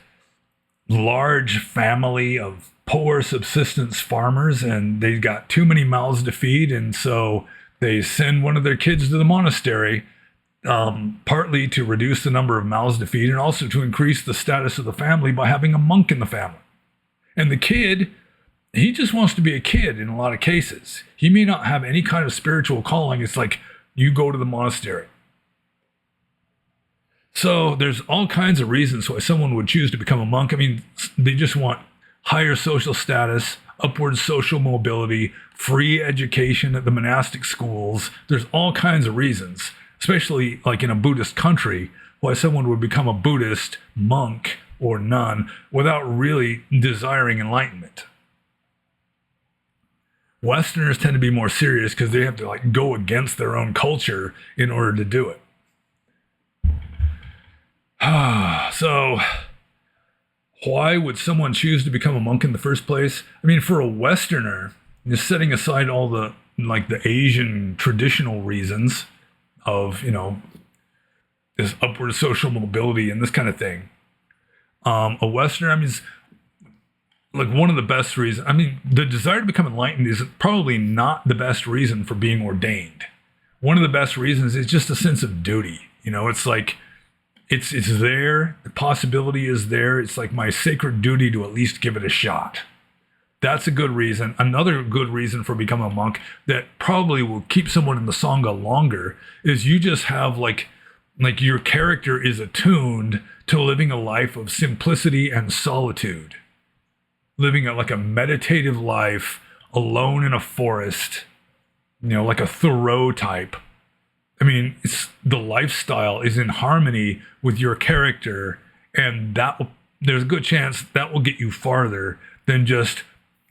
large family of poor subsistence farmers and they've got too many mouths to feed. And so they send one of their kids to the monastery, partly to reduce the number of mouths to feed and also to increase the status of the family by having a monk in the family. And the kid, he just wants to be a kid in a lot of cases. He may not have any kind of spiritual calling. It's like, you go to the monastery. So there's all kinds of reasons why someone would choose to become a monk. I mean, they just want higher social status, upward social mobility, free education at the monastic schools. There's all kinds of reasons, especially like in a Buddhist country, why someone would become a Buddhist monk or nun without really desiring enlightenment. Westerners tend to be more serious because they have to like go against their own culture in order to do it. So why would someone choose to become a monk in the first place? I mean, for a Westerner, just setting aside all the like the Asian traditional reasons of, this upward social mobility and this kind of thing. A Westerner, I mean, is like one of the best reasons. I mean, the desire to become enlightened is probably not the best reason for being ordained. One of the best reasons is just a sense of duty. It's like, it's there, the possibility is there. It's like my sacred duty to at least give it a shot. That's a good reason. Another good reason for becoming a monk that probably will keep someone in the Sangha longer is you just have like your character is attuned to living a life of simplicity and solitude. Living like a meditative life alone in a forest, like a Thoreau type. I mean, the lifestyle is in harmony with your character, and there's a good chance that will get you farther than just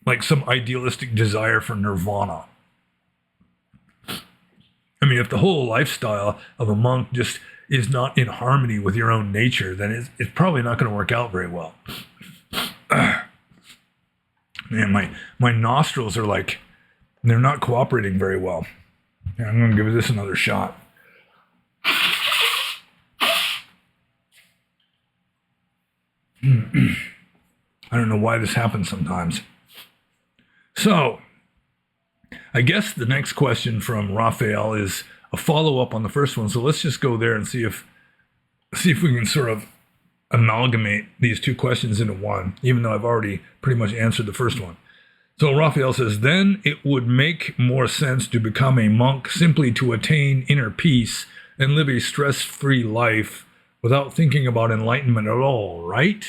like some idealistic desire for nirvana. I mean, if the whole lifestyle of a monk just is not in harmony with your own nature, then it's probably not going to work out very well. Man, my nostrils are like, they're not cooperating very well. Yeah, I'm going to give this another shot. I don't know why this happens sometimes. So, I guess the next question from Raphael is a follow-up on the first one. So let's just go there and see if we can sort of amalgamate these two questions into one, even though I've already pretty much answered the first one. So Raphael says, then it would make more sense to become a monk simply to attain inner peace and live a stress-free life without thinking about enlightenment at all, right?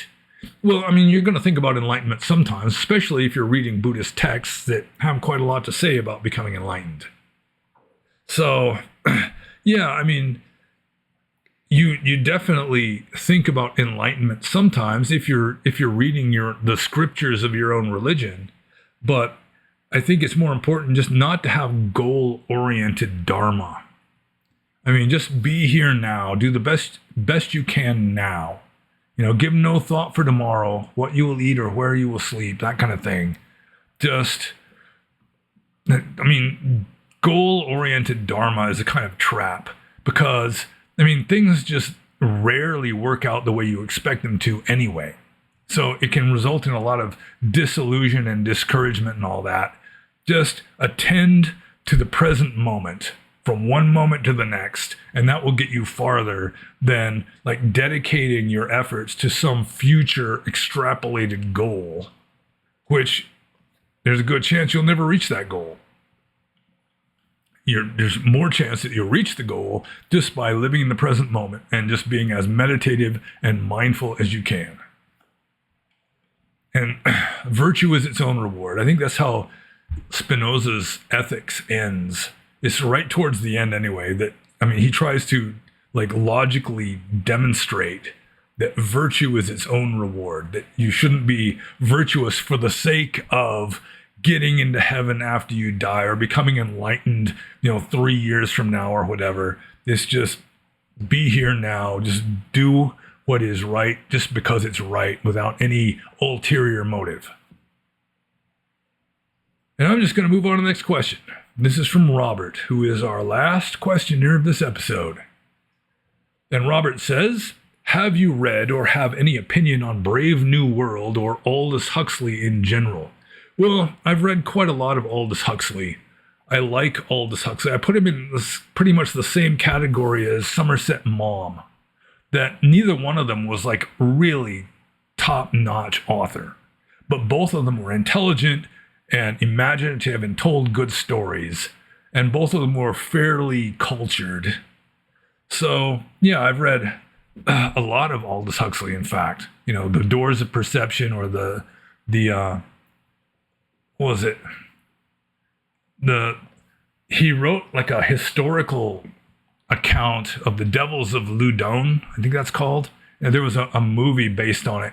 Well, I mean, you're going to think about enlightenment sometimes, especially if you're reading Buddhist texts that have quite a lot to say about becoming enlightened. So, yeah, I mean, you definitely think about enlightenment sometimes if you're reading the scriptures of your own religion, but I think it's more important just not to have goal-oriented Dharma. I mean, just be here now. Do the best you can now. Give no thought for tomorrow, what you will eat or where you will sleep, that kind of thing. Goal-oriented Dharma is a kind of trap because, things just rarely work out the way you expect them to anyway. So it can result in a lot of disillusion and discouragement and all that. Just attend to the present moment from one moment to the next, and that will get you farther than like dedicating your efforts to some future extrapolated goal, which there's a good chance you'll never reach that goal. There's more chance that you'll reach the goal just by living in the present moment and just being as meditative and mindful as you can. And virtue is its own reward. I think that's how Spinoza's ethics ends. It's right towards the end anyway, he tries to like logically demonstrate that virtue is its own reward, that you shouldn't be virtuous for the sake of getting into heaven after you die or becoming enlightened, 3 years from now or whatever. It's just be here now. Just do what is right just because it's right without any ulterior motive. And I'm just going to move on to the next question. This is from Robert, who is our last questioner of this episode. And Robert says, have you read or have any opinion on Brave New World or Aldous Huxley in general? Well, I've read quite a lot of Aldous Huxley. I like Aldous Huxley. I put him in pretty much the same category as Somerset Maugham. That neither one of them was like really top-notch author. But both of them were intelligent and imaginative and told good stories. And both of them were fairly cultured. So, yeah, I've read a lot of Aldous Huxley, in fact. The Doors of Perception, or what was it? He wrote like a historical account of the Devils of Loudun, I think that's called. And there was a movie based on it,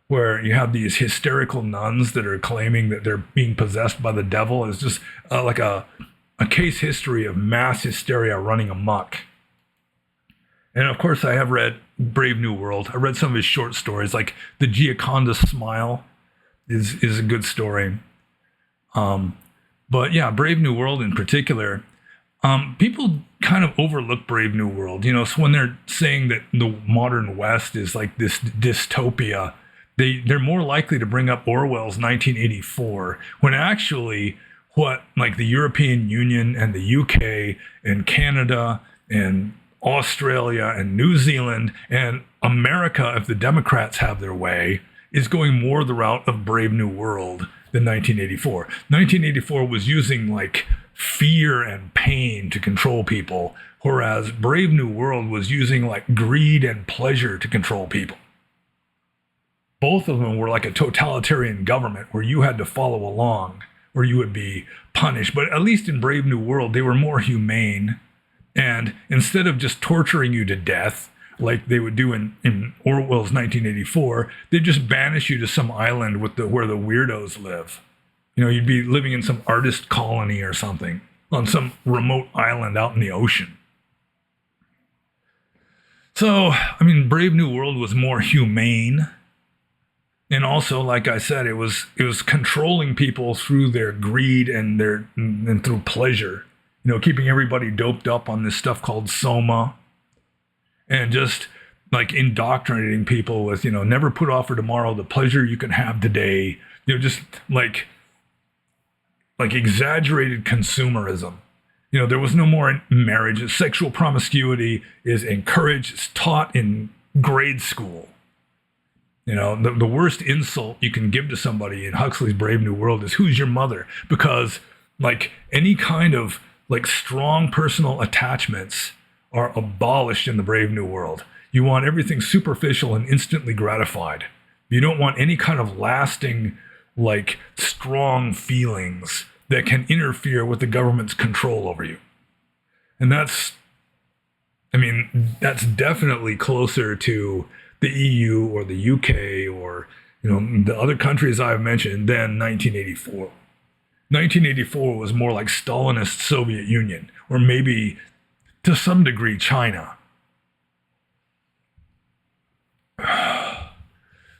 where you have these hysterical nuns that are claiming that they're being possessed by the devil. It's just like a case history of mass hysteria running amok. And of course, I have read Brave New World. I read some of his short stories, like The Gioconda Smile is a good story. But yeah, Brave New World in particular, people kind of overlook Brave New World. So when they're saying that the modern West is like this dystopia, they're more likely to bring up Orwell's 1984, when actually what like the European Union and the UK and Canada and Australia and New Zealand and America, if the Democrats have their way, is going more the route of Brave New World than 1984. 1984 was using like fear and pain to control people, whereas Brave New World was using like greed and pleasure to control people. Both of them were like a totalitarian government where you had to follow along or you would be punished. But at least in Brave New World, they were more humane. And instead of just torturing you to death, like they would do in Orwell's 1984, they'd just banish you to some island where the weirdos live. You'd be living in some artist colony or something on some remote island out in the ocean. So, Brave New World was more humane. And also, like I said, it was controlling people through their greed and through pleasure. Keeping everybody doped up on this stuff called soma, and just like indoctrinating people with, never put off for tomorrow the pleasure you can have today. Just like exaggerated consumerism. There was no more marriage. Sexual promiscuity is encouraged. It's taught in grade school. The worst insult you can give to somebody in Huxley's Brave New World is, who's your mother? Because like any kind of like strong personal attachments are abolished in the Brave New World. You want everything superficial and instantly gratified. You don't want any kind of lasting, like strong feelings that can interfere with the government's control over you. And that's definitely closer to the EU or the UK or, the other countries I've mentioned than 1984. 1984 was more like Stalinist Soviet Union, or maybe to some degree China.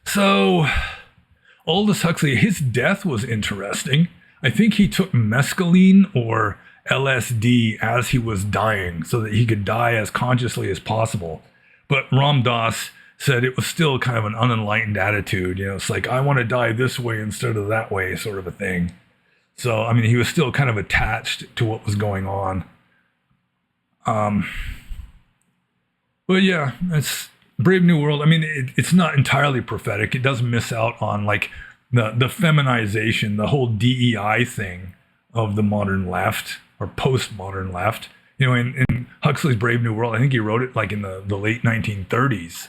So, Aldous Huxley, his death was interesting. I think he took mescaline or LSD as he was dying so that he could die as consciously as possible. But Ram Dass said it was still kind of an unenlightened attitude. It's like, I want to die this way instead of that way, sort of a thing. So, he was still kind of attached to what was going on. But yeah, it's Brave New World. It's not entirely prophetic. It does miss out on like the feminization, the whole DEI thing of the modern left or postmodern left. In Huxley's Brave New World, I think he wrote it like in the late 1930s.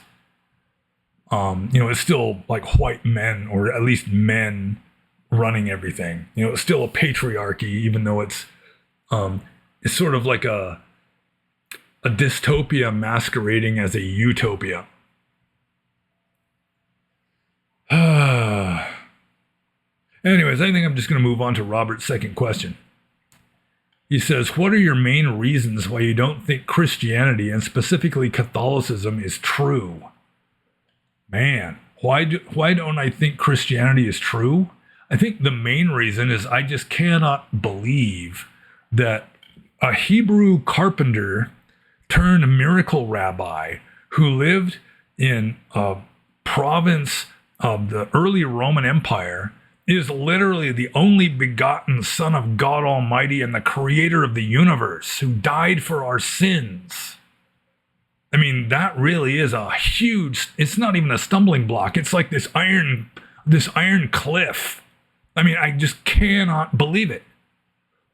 It's still like white men, or at least men, running everything. It's still a patriarchy, even though it's sort of like a dystopia masquerading as a utopia. Anyways, I think I'm just going to move on to Robert's second question. He says, what are your main reasons why you don't think Christianity, and specifically Catholicism, is true? Man, why don't I think Christianity is true? I think the main reason is I just cannot believe that a Hebrew carpenter turned miracle rabbi who lived in a province of the early Roman Empire is literally the only begotten Son of God Almighty and the creator of the universe, who died for our sins. I mean, that really is a huge, it's not even a stumbling block. It's like this iron cliff. I mean, I just cannot believe it.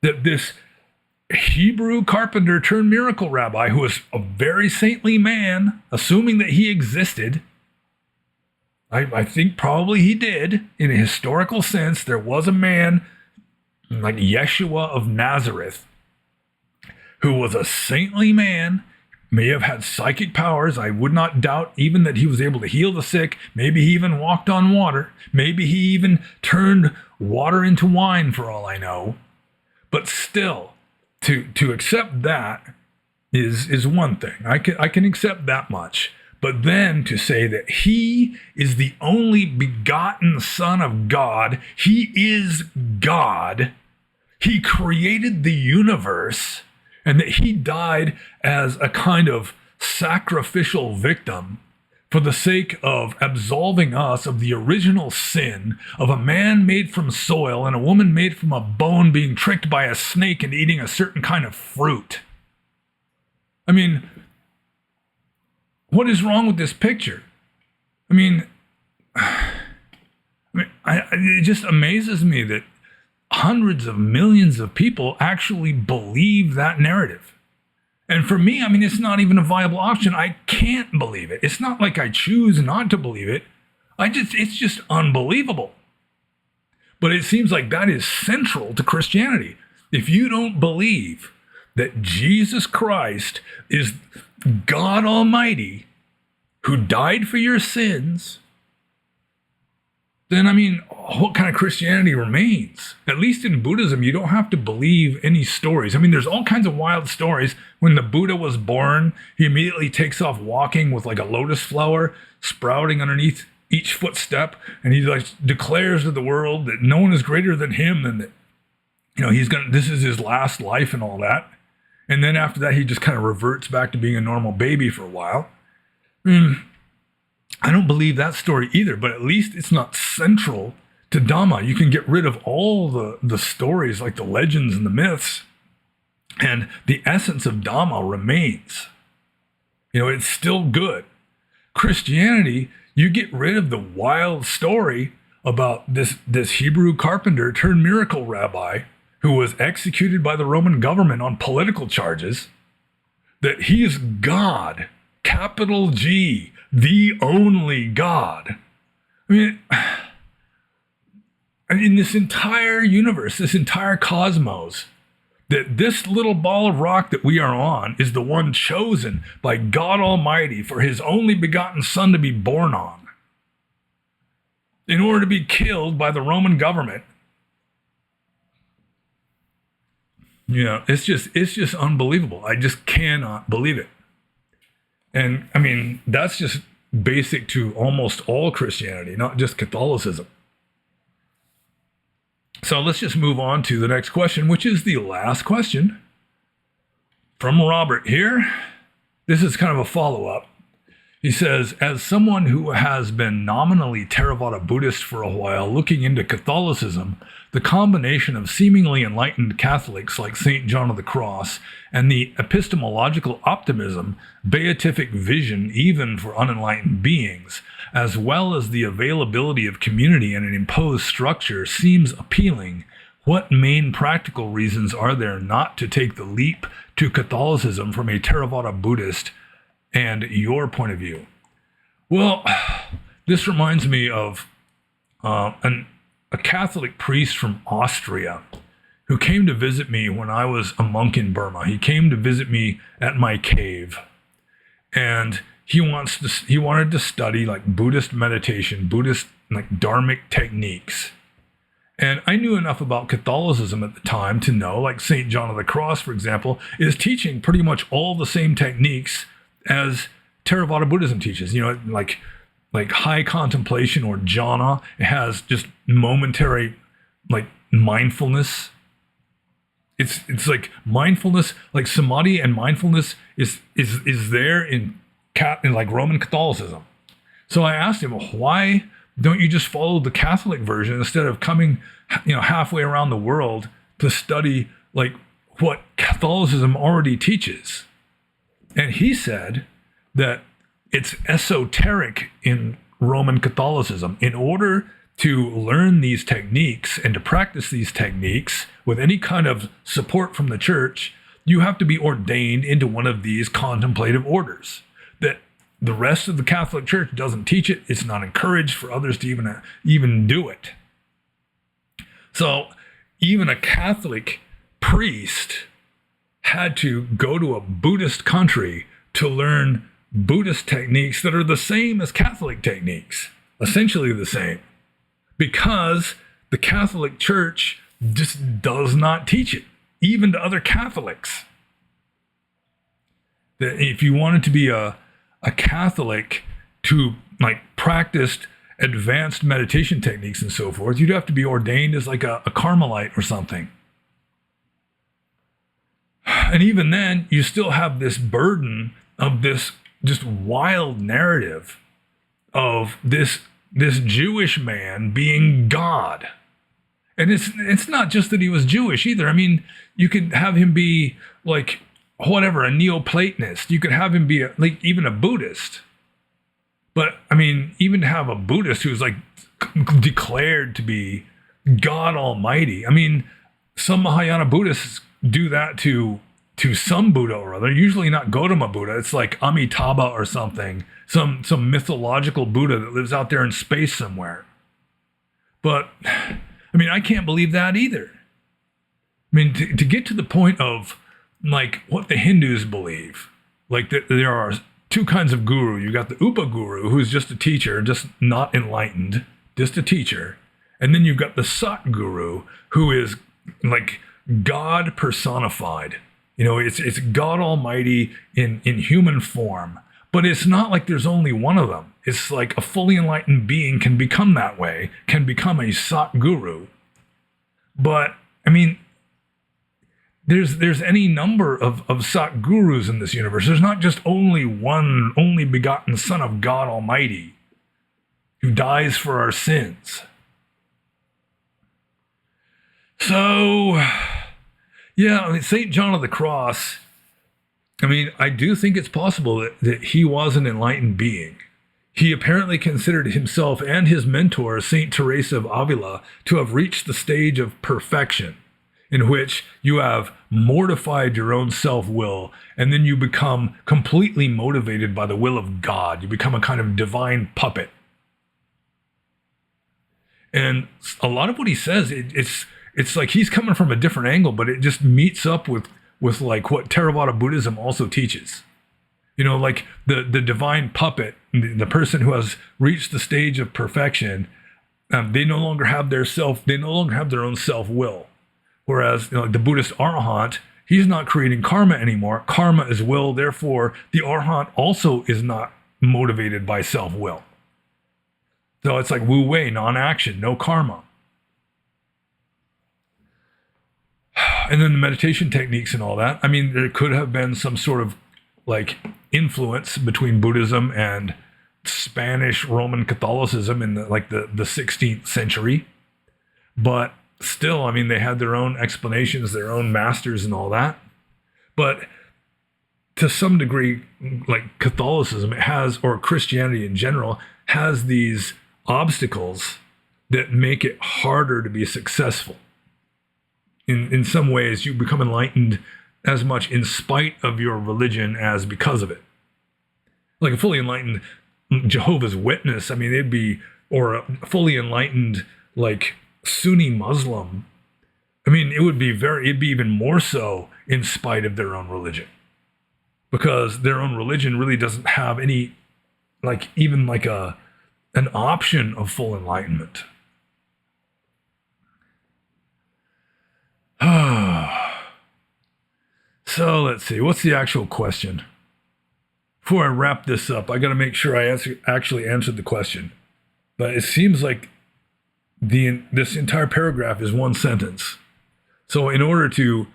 That this Hebrew carpenter turned miracle rabbi, who was a very saintly man, assuming that he existed, I think probably he did, in a historical sense. There was a man like Yeshua of Nazareth who was a saintly man, may have had psychic powers. I would not doubt even that he was able to heal the sick. Maybe he even walked on water. Maybe he even turned water into wine, for all I know. But still, to accept that is one thing. I can accept that much. But then to say that he is the only begotten Son of God, he is God, he created the universe, and that he died as a kind of sacrificial victim for the sake of absolving us of the original sin of a man made from soil and a woman made from a bone being tricked by a snake and eating a certain kind of fruit. I mean, what is wrong with this picture? It just amazes me that hundreds of millions of people actually believe that narrative. And for me, it's not even a viable option. I can't believe it. It's not like I choose not to believe it. It's just unbelievable. But it seems like that is central to Christianity. If you don't believe that Jesus Christ is God Almighty, who died for your sins, then, what kind of Christianity remains? At least in Buddhism, you don't have to believe any stories. There's all kinds of wild stories. When the Buddha was born, he immediately takes off walking with like a lotus flower sprouting underneath each footstep, and he declares to the world that no one is greater than him, and that this is his last life and all that. And then after that, he just kind of reverts back to being a normal baby for a while. I don't believe that story either, but at least it's not central to Dhamma. You can get rid of all the stories, like the legends and the myths, and the essence of Dhamma remains. It's still good. Christianity, you get rid of the wild story about this Hebrew carpenter turned miracle rabbi who was executed by the Roman government on political charges, that he is God, capital G, the only God. In this entire universe, this entire cosmos, that this little ball of rock that we are on is the one chosen by God Almighty for his only begotten Son to be born on, in order to be killed by the Roman government. It's just unbelievable. I just cannot believe it. And that's just basic to almost all Christianity, not just Catholicism. So let's just move on to the next question, which is the last question from Robert here. This is kind of a follow-up. He says, as someone who has been nominally Theravada Buddhist for a while, looking into Catholicism, the combination of seemingly enlightened Catholics like St. John of the Cross and the epistemological optimism, beatific vision even for unenlightened beings, as well as the availability of community in an imposed structure seems appealing. What main practical reasons are there not to take the leap to Catholicism from a Theravada Buddhist and your point of view? Well, this reminds me of a Catholic priest from Austria who came to visit me when I was a monk in Burma. He came to visit me at my cave, and he wanted to study like Buddhist meditation, Buddhist like dharmic techniques. And I knew enough about Catholicism at the time to know, like St. John of the Cross, for example, is teaching pretty much all the same techniques as Theravada Buddhism teaches. Like high contemplation or jhana. It has just momentary, like mindfulness. It's like mindfulness, like samadhi and mindfulness is there in like Roman Catholicism. So I asked him, why don't you just follow the Catholic version instead of coming, halfway around the world to study like what Catholicism already teaches? And he said that it's esoteric in Roman Catholicism. In order to learn these techniques and to practice these techniques with any kind of support from the church, you have to be ordained into one of these contemplative orders. That the rest of the Catholic Church doesn't teach it. It's not encouraged for others to even do it. So even a Catholic priest had to go to a Buddhist country to learn Buddhist techniques that are the same as Catholic techniques, essentially the same, because the Catholic Church just does not teach it, even to other Catholics. That if you wanted to be a Catholic to like practiced advanced meditation techniques and so forth, you'd have to be ordained as like a Carmelite or something. And even then, you still have this burden of this just wild narrative of this Jewish man being God. And it's not just that he was Jewish either. I mean, you could have him be like whatever, a Neoplatonist. You could have him be like even a Buddhist. But I mean, even to have a Buddhist who's like declared to be God Almighty. I mean, some Mahayana Buddhists do that to some Buddha or other, usually not Gautama Buddha. It's like Amitabha or something, some mythological Buddha that lives out there in space somewhere. But I mean, I can't believe that either. I mean, to get to the point of like what the Hindus believe, like that there are two kinds of guru. You got the Upa guru, who's just a teacher, just not enlightened, just a teacher. And then you've got the Sat guru, who is like God personified. It's God Almighty in human form. But it's not like there's only one of them. It's like a fully enlightened being can become that way, can become a Sat guru. But I mean, there's any number of Sat gurus in this universe. There's not just only one only begotten Son of God Almighty who dies for our sins. So, yeah, I mean, St. John of the Cross, I mean, I do think it's possible that he was an enlightened being. He apparently considered himself and his mentor, St. Teresa of Avila, to have reached the stage of perfection, in which you have mortified your own self-will, and then you become completely motivated by the will of God. You become a kind of divine puppet. And a lot of what he says, it's like he's coming from a different angle, but it just meets up with like what Theravada Buddhism also teaches. Like the divine puppet, the person who has reached the stage of perfection, they no longer have their own self-will. Whereas the Buddhist Arahant, he's not creating karma anymore. Karma is will, therefore the Arahant also is not motivated by self-will. So it's like Wu Wei, non-action, no karma. And then the meditation techniques and all that. I mean, there could have been some sort of like influence between Buddhism and Spanish Roman Catholicism in the 16th century. But still, I mean, they had their own explanations, their own masters and all that. But to some degree, like Catholicism, it has, or Christianity in general, has these obstacles that make it harder to be successful. In some ways, you become enlightened as much in spite of your religion as because of it. Like a fully enlightened Jehovah's Witness, I mean, they'd be, or a fully enlightened, like, Sunni Muslim, I mean, it'd be even more so in spite of their own religion. Because their own religion really doesn't have any, like, even like an option of full enlightenment. So let's see. What's the actual question? Before I wrap this up, I got to make sure I actually answered the question. But it seems like this entire paragraph is one sentence. So in order to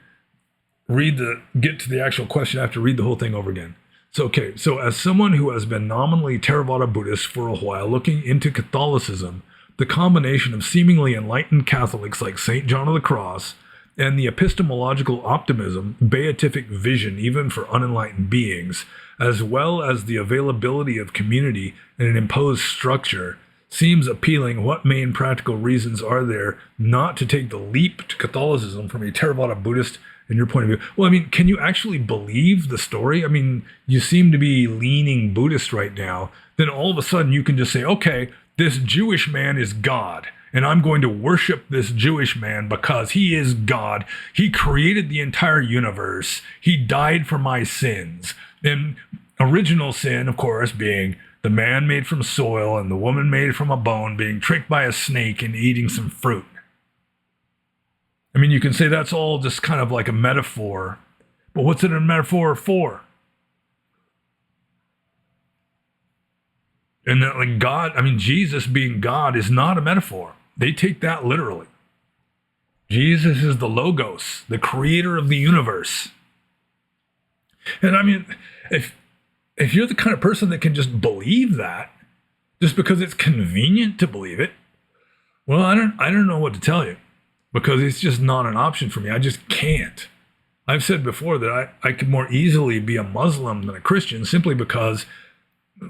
get to the actual question, I have to read the whole thing over again. So, okay. So as someone who has been nominally Theravada Buddhist for a while, looking into Catholicism, the combination of seemingly enlightened Catholics like St. John of the Cross and the epistemological optimism, beatific vision even for unenlightened beings, as well as the availability of community in an imposed structure, seems appealing. What main practical reasons are there not to take the leap to Catholicism from a Theravada Buddhist in your point of view? Well, I mean, can you actually believe the story? I mean, you seem to be leaning Buddhist right now. Then all of a sudden you can just say, okay, this Jewish man is God, and I'm going to worship this Jewish man because he is God. He created the entire universe. He died for my sins. And original sin, of course, being the man made from soil and the woman made from a bone being tricked by a snake and eating some fruit. I mean, you can say that's all just kind of like a metaphor, but what's it a metaphor for? And that, like, God, I mean, Jesus being God is not a metaphor. They take that literally. Jesus is the Logos, the creator of the universe. And I mean, if you're the kind of person that can just believe that, just because it's convenient to believe it, well, I don't know what to tell you, because it's just not an option for me. I just can't. I've said before that I could more easily be a Muslim than a Christian, simply because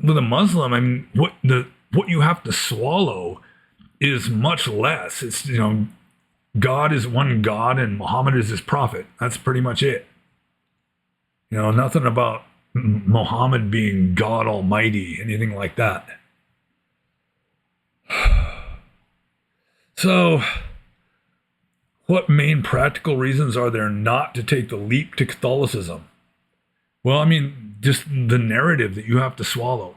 with a Muslim, I mean, what you have to swallow is much less. It's, God is one God and Muhammad is his prophet. That's pretty much it. Nothing about Muhammad being God Almighty, anything like that. So, what main practical reasons are there not to take the leap to Catholicism? Well, I mean, just the narrative that you have to swallow.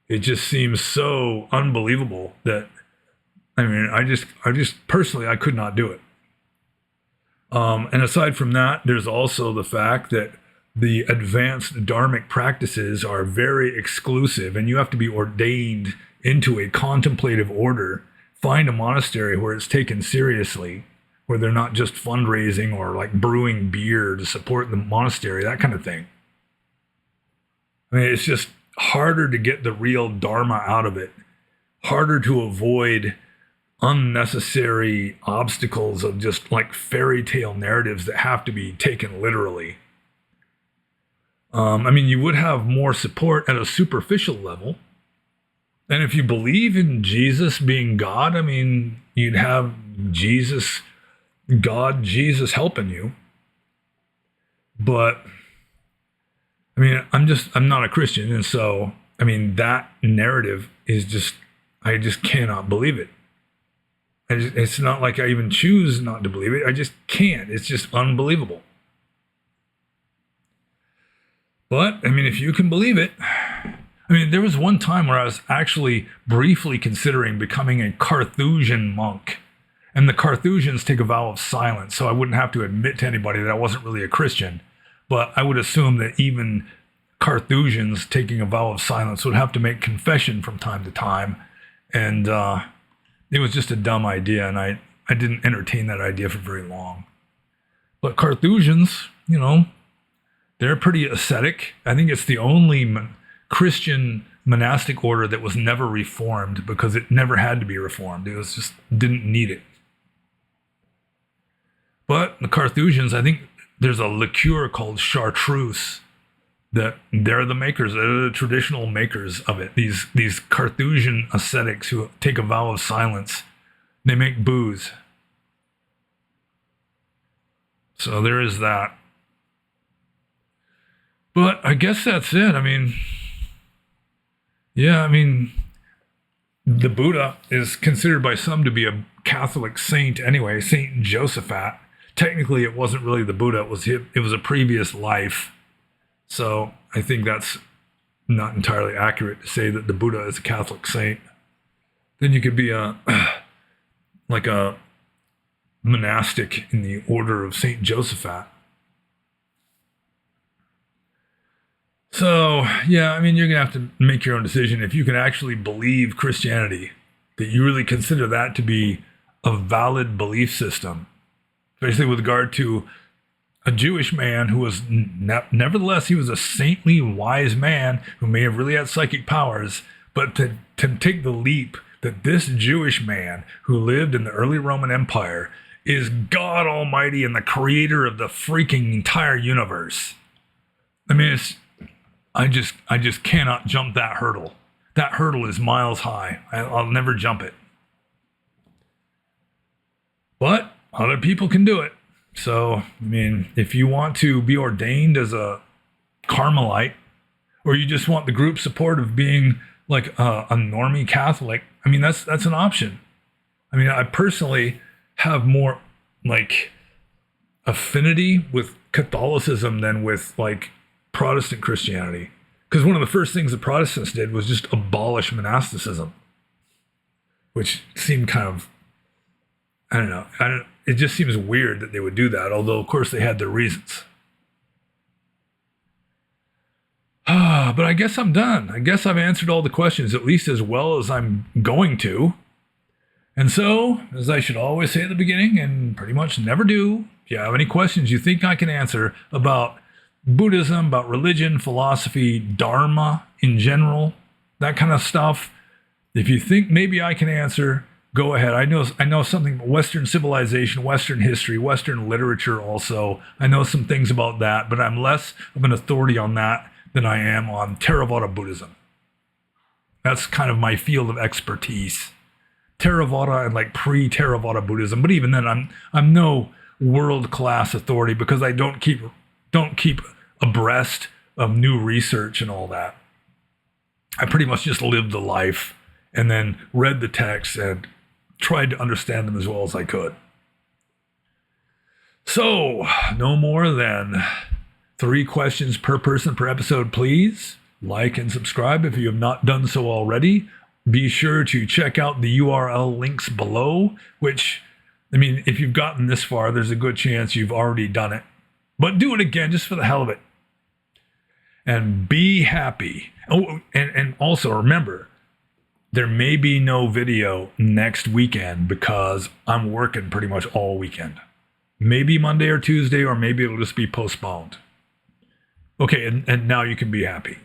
It just seems so unbelievable that, I mean, I just personally, I could not do it. And aside from that, there's also the fact that the advanced dharmic practices are very exclusive, and you have to be ordained into a contemplative order, find a monastery where it's taken seriously, where they're not just fundraising or like brewing beer to support the monastery, that kind of thing. I mean, it's just harder to get the real Dharma out of it, harder to avoid unnecessary obstacles of just like fairy tale narratives that have to be taken literally. I mean, you would have more support at a superficial level. And if you believe in Jesus being God, I mean, you'd have Jesus helping you. But I mean, I'm not a Christian. And so, I mean, that narrative is just, I just cannot believe it. It's not like I even choose not to believe it. I just can't. It's just unbelievable. But, I mean, if you can believe it, I mean, there was one time where I was actually briefly considering becoming a Carthusian monk. And the Carthusians take a vow of silence, so I wouldn't have to admit to anybody that I wasn't really a Christian. But I would assume that even Carthusians taking a vow of silence would have to make confession from time to time. And it was just a dumb idea, and I didn't entertain that idea for very long. But Carthusians, they're pretty ascetic. I think it's the only Christian monastic order that was never reformed, because it never had to be reformed. It was just didn't need it. But the Carthusians, I think there's a liqueur called chartreuse that they're the makers. They're the traditional makers of it. These Carthusian ascetics who take a vow of silence, they make booze. So there is that. But I guess that's it. I mean, yeah, I mean, the Buddha is considered by some to be a Catholic saint anyway, Saint Josaphat. Technically, it wasn't really the Buddha. It was a previous life. So I think that's not entirely accurate to say that the Buddha is a Catholic saint. Then you could be like a monastic in the order of St. Josephat. So, yeah, I mean, you're going to have to make your own decision if you can actually believe Christianity, that you really consider that to be a valid belief system, especially with regard to a Jewish man who was, nevertheless, he was a saintly, wise man who may have really had psychic powers, but to take the leap that this Jewish man who lived in the early Roman Empire is God Almighty and the creator of the freaking entire universe. I mean, I just cannot jump that hurdle. That hurdle is miles high. I'll never jump it. But other people can do it. So, I mean, if you want to be ordained as a Carmelite, or you just want the group support of being like a normie Catholic, I mean, that's an option. I mean, I personally have more like affinity with Catholicism than with like Protestant Christianity. Because one of the first things the Protestants did was just abolish monasticism, which seemed kind of, I don't know, it just seems weird that they would do that, although of course they had their reasons. But I guess I'm done. I guess I've answered all the questions, at least as well as I'm going to. And so, as I should always say at the beginning, and pretty much never do, if you have any questions you think I can answer about Buddhism, about religion, philosophy, Dharma in general, that kind of stuff, if you think maybe I can answer, go ahead. I know something about Western civilization, Western history, Western literature also. I know some things about that, but I'm less of an authority on that than I am on Theravada Buddhism. That's kind of my field of expertise. Theravada and like pre-Theravada Buddhism, but even then I'm no world-class authority because I don't keep abreast of new research and all that. I pretty much just lived the life and then read the texts and tried to understand them as well as I could. So, no more than 3 questions per person per episode, please. Like and subscribe if you have not done so already. Be sure to check out the URL links below, which, I mean, if you've gotten this far, there's a good chance you've already done it. But do it again just for the hell of it. And be happy. Oh, and also remember, there may be no video next weekend because I'm working pretty much all weekend. Maybe Monday or Tuesday, or maybe it'll just be postponed. Okay, and now you can be happy.